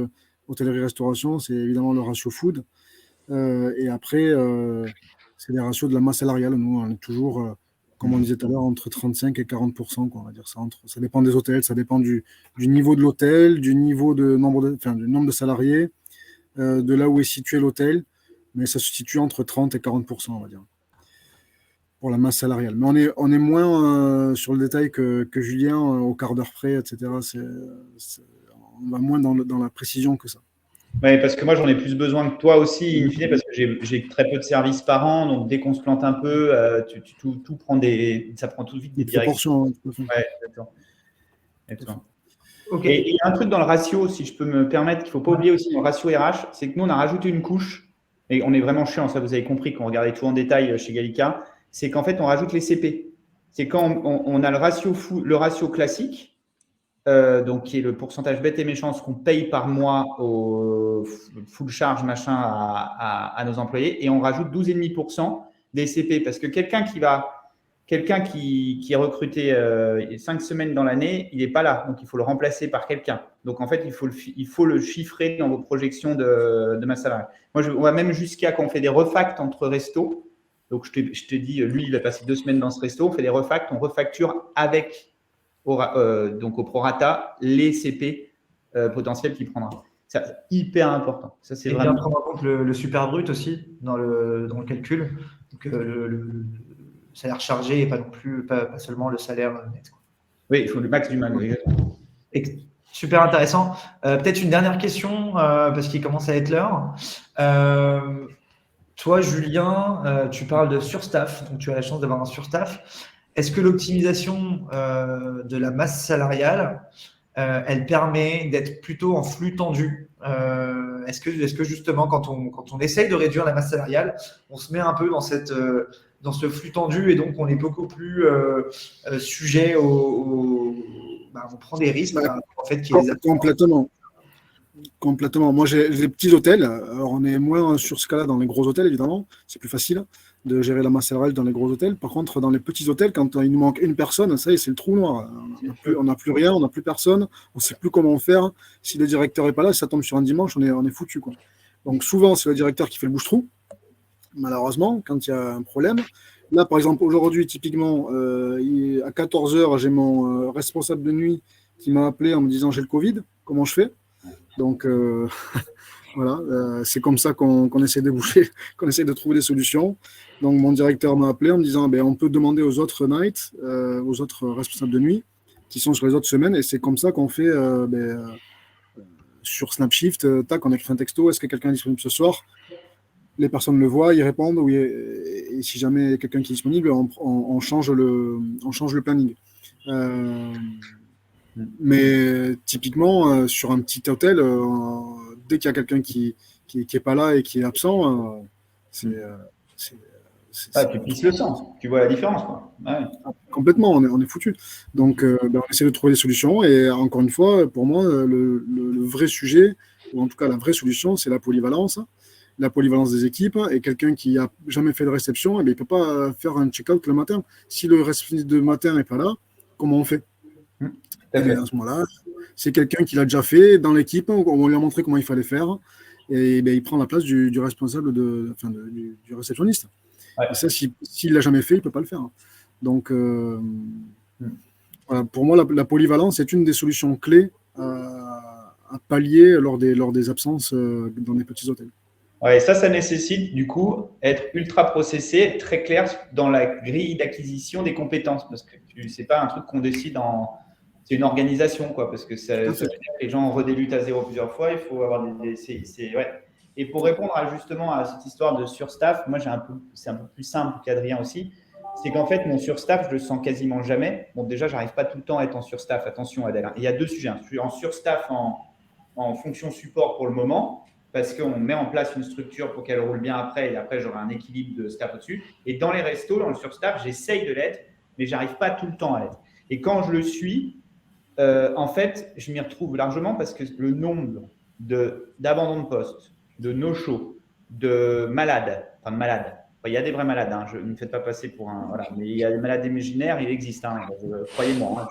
l'hôtellerie-restauration, c'est évidemment le ratio food. Et après, c'est les ratios de la masse salariale. Nous, on est toujours, comme on disait tout à l'heure, entre 35 et 40%, quoi, on va dire ça. Ça dépend des hôtels, ça dépend du niveau de l'hôtel, du niveau du nombre de salariés, de là où est situé l'hôtel. Mais ça se situe entre 30 et 40%, on va dire, pour la masse salariale. Mais on est moins sur le détail que Julien, au quart d'heure près, etc. On va moins dans la précision que ça. Oui, parce que moi, j'en ai plus besoin que toi aussi, in fine, parce que j'ai très peu de services par an. Donc, dès qu'on se plante un peu, tout prend ça prend tout de suite des directions. Ouais, exactement. Okay. Et il y a un truc dans le ratio, si je peux me permettre, qu'il ne faut pas oublier aussi dans le ratio RH, c'est que nous, on a rajouté une couche, et on est vraiment chiant, ça vous avez compris, quand on regardait tout en détail chez Gallica, c'est qu'en fait, on rajoute les CP. C'est quand on a le ratio classique, donc qui est le pourcentage bête et méchant, ce qu'on paye par mois au full charge machin à nos employés, et on rajoute 12,5% des CP, parce que quelqu'un qui est recruté 5 semaines dans l'année, il n'est pas là, donc il faut le remplacer par quelqu'un. Donc en fait, il faut le chiffrer dans vos projections de masse salariale. Moi, on va même jusqu'à quand on fait des refacts entre restos. Donc je te dis, lui, il va passer 2 semaines dans ce resto, on fait des refacts, on refacture avec donc au prorata les CP potentiels qu'il prendra. C'est hyper important. Ça, c'est vraiment bien prendre en compte le super brut aussi dans le calcul. Donc le salaire chargé et pas non plus pas seulement le salaire net. Oui, il faut le max du max. Super intéressant. Peut-être une dernière question parce qu'il commence à être l'heure. Toi, Julien, tu parles de surstaff, donc tu as la chance d'avoir un surstaff. Est-ce que l'optimisation de la masse salariale, elle permet d'être plutôt en flux tendu? Est-ce que justement, quand on essaye de réduire la masse salariale, on se met un peu dans ce flux tendu et donc on est beaucoup plus sujet on prend des risques en fait, Complètement. Moi, j'ai des petits hôtels. Alors, on est moins sur ce cas-là dans les gros hôtels, évidemment. C'est plus facile de gérer la masse salariale dans les gros hôtels. Par contre, dans les petits hôtels, quand il nous manque une personne, ça y est, c'est le trou noir. On n'a plus rien, on n'a plus personne. On ne sait plus comment faire. Si le directeur n'est pas là, si ça tombe sur un dimanche, on est foutu, quoi. Donc, souvent, c'est le directeur qui fait le bouche-trou, malheureusement, quand il y a un problème. Là, par exemple, aujourd'hui, typiquement, à 14h, j'ai mon responsable de nuit qui m'a appelé en me disant « j'ai le Covid, comment je fais ?» Donc, voilà, c'est comme ça qu'on essaie de bouger, qu'on essaie de trouver des solutions. Donc, mon directeur m'a appelé en me disant on peut demander aux autres nights, aux autres responsables de nuit qui sont sur les autres semaines. Et c'est comme ça qu'on fait sur Snapshift. On écrit un texto, est-ce que quelqu'un est disponible ce soir? Les personnes le voient, ils répondent. Oui, et si jamais il y a quelqu'un qui est disponible, on change le planning. Mais typiquement, sur un petit hôtel, dès qu'il y a quelqu'un qui est pas là et qui est absent, tu pisses le sang, tu vois la différence, quoi. Ouais. Complètement, on est foutu. Donc, on essaie de trouver des solutions. Et encore une fois, pour moi, le vrai sujet, ou en tout cas la vraie solution, c'est la polyvalence des équipes. Et quelqu'un qui n'a jamais fait de réception, il ne peut pas faire un check-out le matin. Si le réceptionniste de matin n'est pas là, comment on fait? Et à ce moment-là, c'est quelqu'un qui l'a déjà fait dans l'équipe, on lui a montré comment il fallait faire, et il prend la place du responsable, du réceptionniste. Ouais. Et ça, s'il ne l'a jamais fait, il ne peut pas le faire. Donc, voilà, pour moi, la polyvalence est une des solutions clés à pallier lors des absences dans les petits hôtels. Ouais, ça nécessite du coup être ultra processé, être très clair dans la grille d'acquisition des compétences, parce que c'est pas un truc qu'on décide c'est une organisation, quoi, parce que les gens redébutent à zéro plusieurs fois, il faut avoir ouais. Et pour répondre justement à cette histoire de surstaff, moi c'est un peu plus simple qu'Adrien aussi, c'est qu'en fait mon surstaff, je le sens quasiment jamais. Bon, déjà, j'arrive pas tout le temps à être en surstaff, attention Adèle. Il y a 2 sujets, je suis en surstaff en fonction support pour le moment, parce qu'on met en place une structure pour qu'elle roule bien après, et après j'aurai un équilibre de staff au-dessus. Et dans les restos, dans le surstaff, j'essaye de l'être, mais j'arrive pas tout le temps à l'être. Et quand je le suis, en fait, je m'y retrouve largement parce que le nombre d'abandons de poste, de no-show, de malades, il y a des vrais malades, hein, ne me faites pas passer pour un… Voilà, mais il y a des malades imaginaires, il existe, hein, croyez-moi, hein,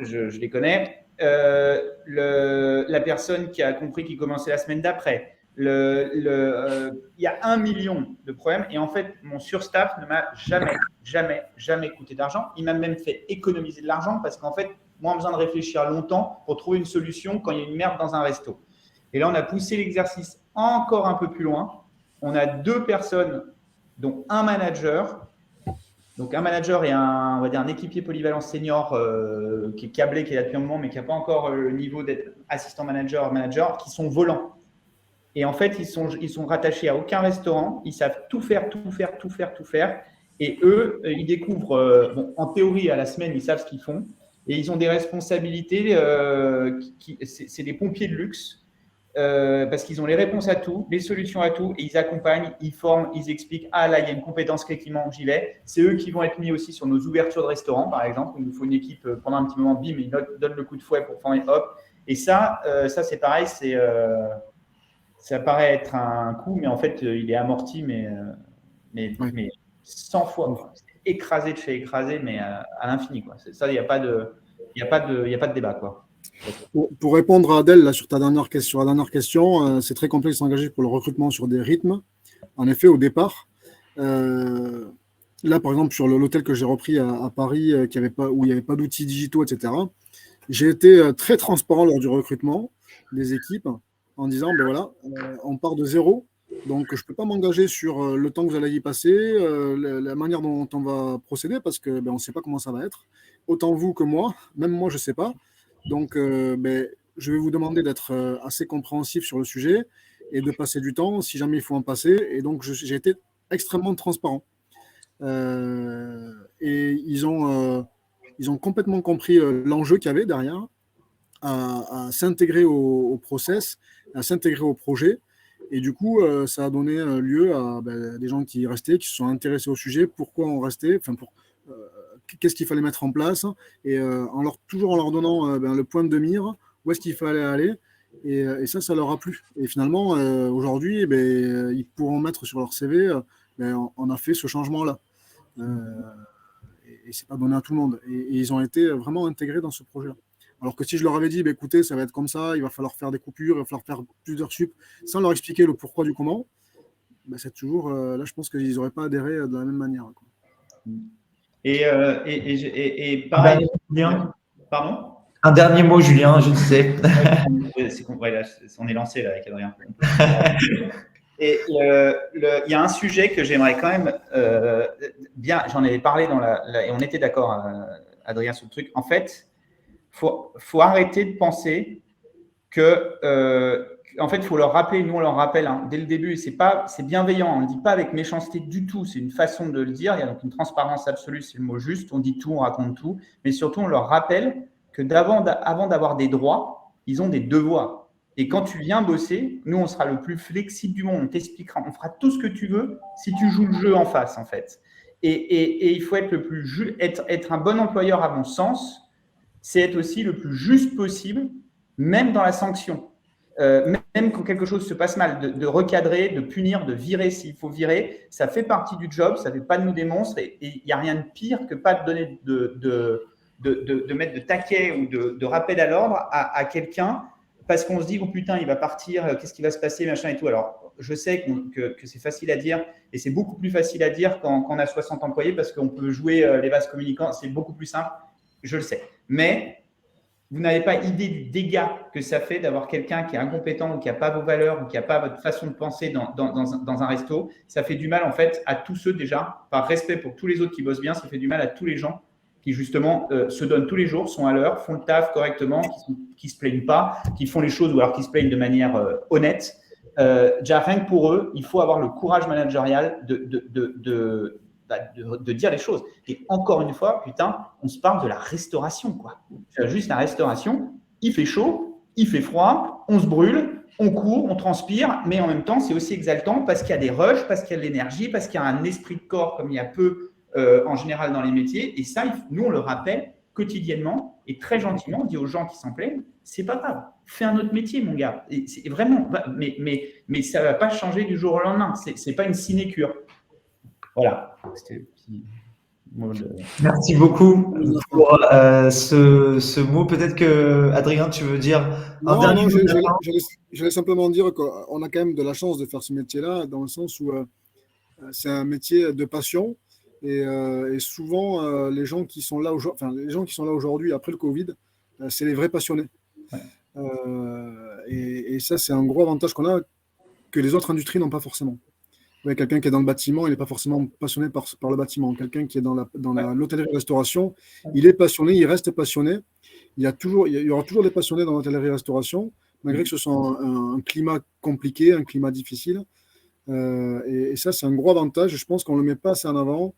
je les connais. La personne qui a compris qu'il commençait la semaine d'après. Il y a 1 million de problèmes et en fait, mon surstaff ne m'a jamais coûté d'argent. Il m'a même fait économiser de l'argent parce qu'en fait, moins besoin de réfléchir longtemps pour trouver une solution quand il y a une merde dans un resto. Et là, on a poussé l'exercice encore un peu plus loin. On a 2 personnes, dont un manager. Donc, un manager et on va dire un équipier polyvalent senior qui est câblé, qui est là depuis un moment, mais qui n'a pas encore le niveau d'être assistant manager, qui sont volants. Et en fait, ils sont rattachés à aucun restaurant. Ils savent tout faire. Et eux, ils découvrent, en théorie, à la semaine, ils savent ce qu'ils font. Et ils ont des responsabilités, c'est des pompiers de luxe. Parce qu'ils ont les réponses à tout, les solutions à tout, et ils accompagnent, ils forment, ils expliquent. Ah là, il y a une compétence clé qui manque, j'y vais. C'est eux qui vont être mis aussi sur nos ouvertures de restaurants, par exemple. Il nous faut une équipe pendant un petit moment, bim, ils donnent le coup de fouet pour former, hop. Et ça c'est pareil, ça paraît être un coût, mais en fait, il est amorti, mais 100 fois. Quoi. C'est écrasé de chez écrasé, mais à l'infini. Quoi. Ça, il n'y a pas de débat, quoi. Pour répondre à Adèle là, sur la dernière question, c'est très complexe de s'engager pour le recrutement sur des rythmes. En effet, au départ, là, par exemple, sur l'hôtel que j'ai repris à Paris, où il n'y avait pas d'outils digitaux, etc., j'ai été très transparent lors du recrutement des équipes en disant, ben voilà, on part de zéro, donc je ne peux pas m'engager sur le temps que vous allez y passer, la manière dont on va procéder, parce qu'on ne sait pas comment ça va être. Autant vous que moi, même moi, je ne sais pas. Donc, je vais vous demander d'être assez compréhensif sur le sujet et de passer du temps si jamais il faut en passer. Et donc, j'ai été extrêmement transparent. Et ils ont complètement compris l'enjeu qu'il y avait derrière à s'intégrer au process, à s'intégrer au projet. Et du coup, ça a donné lieu à des gens qui restaient, qui se sont intéressés au sujet, pourquoi on restait, qu'est-ce qu'il fallait mettre en place, et toujours en leur donnant le point de mire, où est-ce qu'il fallait aller, et ça leur a plu. Et finalement, aujourd'hui, ils pourront mettre sur leur CV, on a fait ce changement-là. Et c'est pas donné à tout le monde. Et ils ont été vraiment intégrés dans ce projet-là. Alors que si je leur avais dit, écoutez, ça va être comme ça, il va falloir faire des coupures, il va falloir faire plusieurs sup, sans leur expliquer le pourquoi du comment, c'est toujours, là, je pense qu'ils n'auraient pas adhéré de la même manière. Quoi. Et pareil, Julien. Pardon ? Un dernier mot, Julien, je ne sais. On est lancé là avec Adrien. Et il y a un sujet que j'aimerais quand même bien. J'en avais parlé et on était d'accord, Adrien, sur le truc. En fait, faut arrêter de penser que. En fait, il faut leur rappeler, nous on leur rappelle dès le début, c'est bienveillant, on ne le dit pas avec méchanceté du tout, c'est une façon de le dire, il y a donc une transparence absolue, c'est le mot juste, on dit tout, on raconte tout, mais surtout on leur rappelle que avant d'avoir des droits, ils ont des devoirs. Et quand tu viens bosser, nous on sera le plus flexible du monde, on t'expliquera, on fera tout ce que tu veux si tu joues le jeu en face en fait. Et il faut être le plus être un bon employeur à mon sens, c'est être aussi le plus juste possible, même dans la sanction. Même quand quelque chose se passe mal, de recadrer, de punir, de virer s'il faut virer, ça fait partie du job, ça ne fait pas de nous des monstres et il n'y a rien de pire que pas de donner de mettre de taquet ou de rappel à l'ordre à quelqu'un parce qu'on se dit, oh putain, il va partir, qu'est-ce qui va se passer, machin et tout. Alors, je sais que c'est facile à dire et c'est beaucoup plus facile à dire quand on a 60 employés parce qu'on peut jouer les vases communicants, c'est beaucoup plus simple, je le sais. Mais vous n'avez pas idée du dégât que ça fait d'avoir quelqu'un qui est incompétent ou qui n'a pas vos valeurs ou qui n'a pas votre façon de penser dans un resto. Ça fait du mal en fait à tous ceux déjà, par respect pour tous les autres qui bossent bien, ça fait du mal à tous les gens qui justement se donnent tous les jours, sont à l'heure, font le taf correctement, qui ne se plaignent pas, qui font les choses ou alors qui se plaignent de manière honnête. Déjà rien que pour eux, il faut avoir le courage managérial de dire les choses. Et encore une fois, putain, on se parle de la restauration, quoi. Juste la restauration, il fait chaud, il fait froid, on se brûle, on court, on transpire, mais en même temps, c'est aussi exaltant parce qu'il y a des rushs, parce qu'il y a de l'énergie, parce qu'il y a un esprit de corps comme il y a peu en général dans les métiers. Et ça, nous, on le rappelle quotidiennement et très gentiment, on dit aux gens qui s'en plaignent, c'est pas grave, fais un autre métier, mon gars. Et c'est vraiment, mais ça va pas changer du jour au lendemain. C'est pas une sinécure. Voilà, c'était le petit mot de... Merci beaucoup pour ce mot. Peut-être que, Adrien, tu veux dire un Non, dernier non, mot de la fin? j'allais simplement dire qu'on a quand même de la chance de faire ce métier-là, dans le sens où c'est un métier de passion. Et souvent, les gens qui sont là aujourd'hui, après le Covid, c'est les vrais passionnés. Ouais. Et ça, c'est un gros avantage qu'on a que les autres industries n'ont pas forcément. Ouais, quelqu'un qui est dans le bâtiment, il n'est pas forcément passionné par le bâtiment. Quelqu'un qui est dans l'hôtellerie-restauration, il est passionné, il reste passionné. Il y aura toujours des passionnés dans l'hôtellerie-restauration, malgré que ce soit un climat compliqué, un climat difficile. Et ça, c'est un gros avantage. Je pense qu'on ne le met pas assez en avant.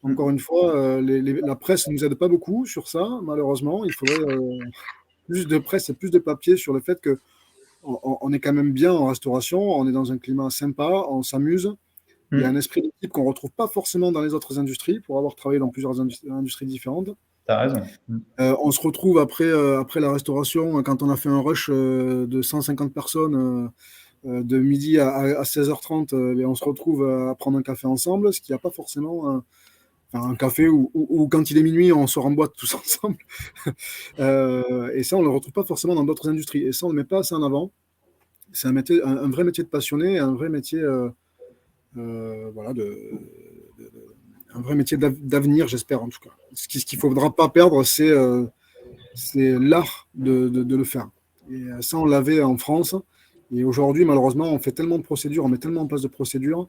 Encore une fois, la presse ne nous aide pas beaucoup sur ça, malheureusement. Il faudrait plus de presse et plus de papier sur le fait qu'on est quand même bien en restauration, on est dans un climat sympa, on s'amuse. Il y a un esprit d'équipe qu'on ne retrouve pas forcément dans les autres industries, pour avoir travaillé dans plusieurs industries différentes. Tu as raison. On se retrouve après la restauration, quand on a fait un rush de 150 personnes de midi à 16h30, et on se retrouve à prendre un café ensemble, ce qui n'a pas forcément un café où quand il est minuit, on sort en boîte tous ensemble. Et ça, on ne le retrouve pas forcément dans d'autres industries. Et ça, on ne le met pas assez en avant. C'est un vrai métier de passionné, un vrai métier... voilà, un vrai métier d'avenir, j'espère en tout cas. Ce qu'il ne faudra pas perdre, c'est l'art de le faire. Et ça, on l'avait en France. Et aujourd'hui, malheureusement, on fait tellement de procédures, on met tellement en place de procédures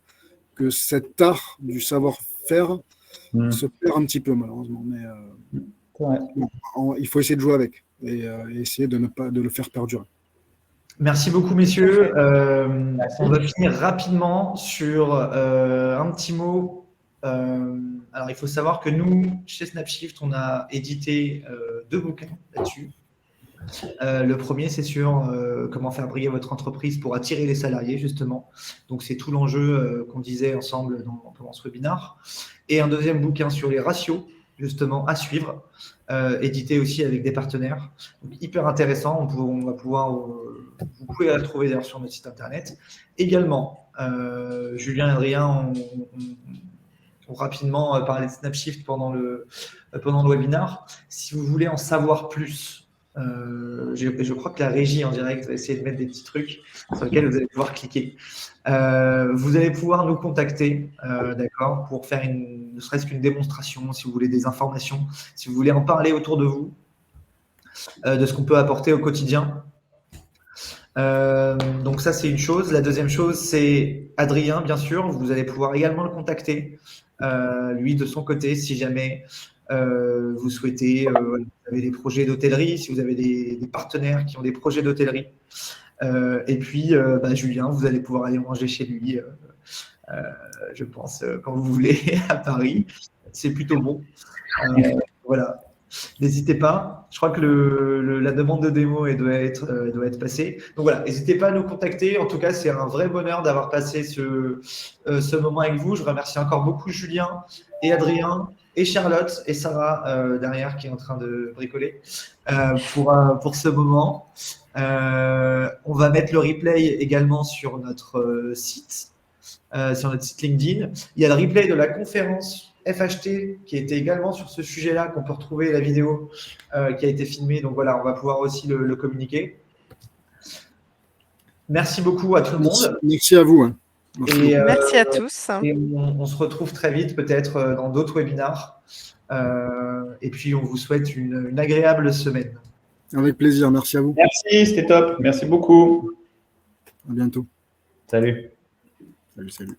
que cet art du savoir-faire se perd un petit peu, malheureusement. Mais il faut essayer de jouer avec et essayer de le faire perdurer. Merci beaucoup, messieurs. On va finir rapidement sur un petit mot. Alors, il faut savoir que nous, chez Snapshift, on a édité 2 bouquins là-dessus. Le premier, c'est sur comment faire briller votre entreprise pour attirer les salariés, justement. Donc, c'est tout l'enjeu qu'on disait ensemble pendant ce webinaire. Et un deuxième bouquin sur les ratios, justement, à suivre, édité aussi avec des partenaires. Donc, hyper intéressant. On va pouvoir, vous pouvez la trouver d'ailleurs sur notre site internet. Également, Julien et Adrien ont rapidement parlé de Snapshift pendant le webinaire. Si vous voulez en savoir plus, je crois que la régie en direct va essayer de mettre des petits trucs sur lesquels vous allez pouvoir cliquer. Vous allez pouvoir nous contacter, d'accord, pour faire ne serait-ce qu'une démonstration, si vous voulez des informations, si vous voulez en parler autour de vous, de ce qu'on peut apporter au quotidien. Donc ça, c'est une chose. La deuxième chose, c'est Adrien, bien sûr. Vous allez pouvoir également le contacter, lui, de son côté, si jamais vous souhaitez, vous avez des projets d'hôtellerie, si vous avez des partenaires qui ont des projets d'hôtellerie. Et puis, Julien, vous allez pouvoir aller manger chez lui, je pense, quand vous voulez, à Paris. C'est plutôt bon. Voilà. N'hésitez pas. Je crois que la demande de démo doit être passée. Donc voilà, n'hésitez pas à nous contacter. En tout cas, c'est un vrai bonheur d'avoir passé ce moment avec vous. Je remercie encore beaucoup Julien et Adrien et Charlotte et Sarah derrière qui est en train de bricoler pour ce moment. On va mettre le replay également sur notre site LinkedIn. Il y a le replay de la conférence FHT qui était également sur ce sujet-là, qu'on peut retrouver la vidéo qui a été filmée. Donc voilà, on va pouvoir aussi le communiquer. Merci beaucoup à tout le monde. Merci à vous. Merci à tous. Et on se retrouve très vite, peut-être dans d'autres webinars. Et puis, on vous souhaite une agréable semaine. Avec plaisir, merci à vous. Merci, c'était top. Merci beaucoup. À bientôt. Salut. Salut.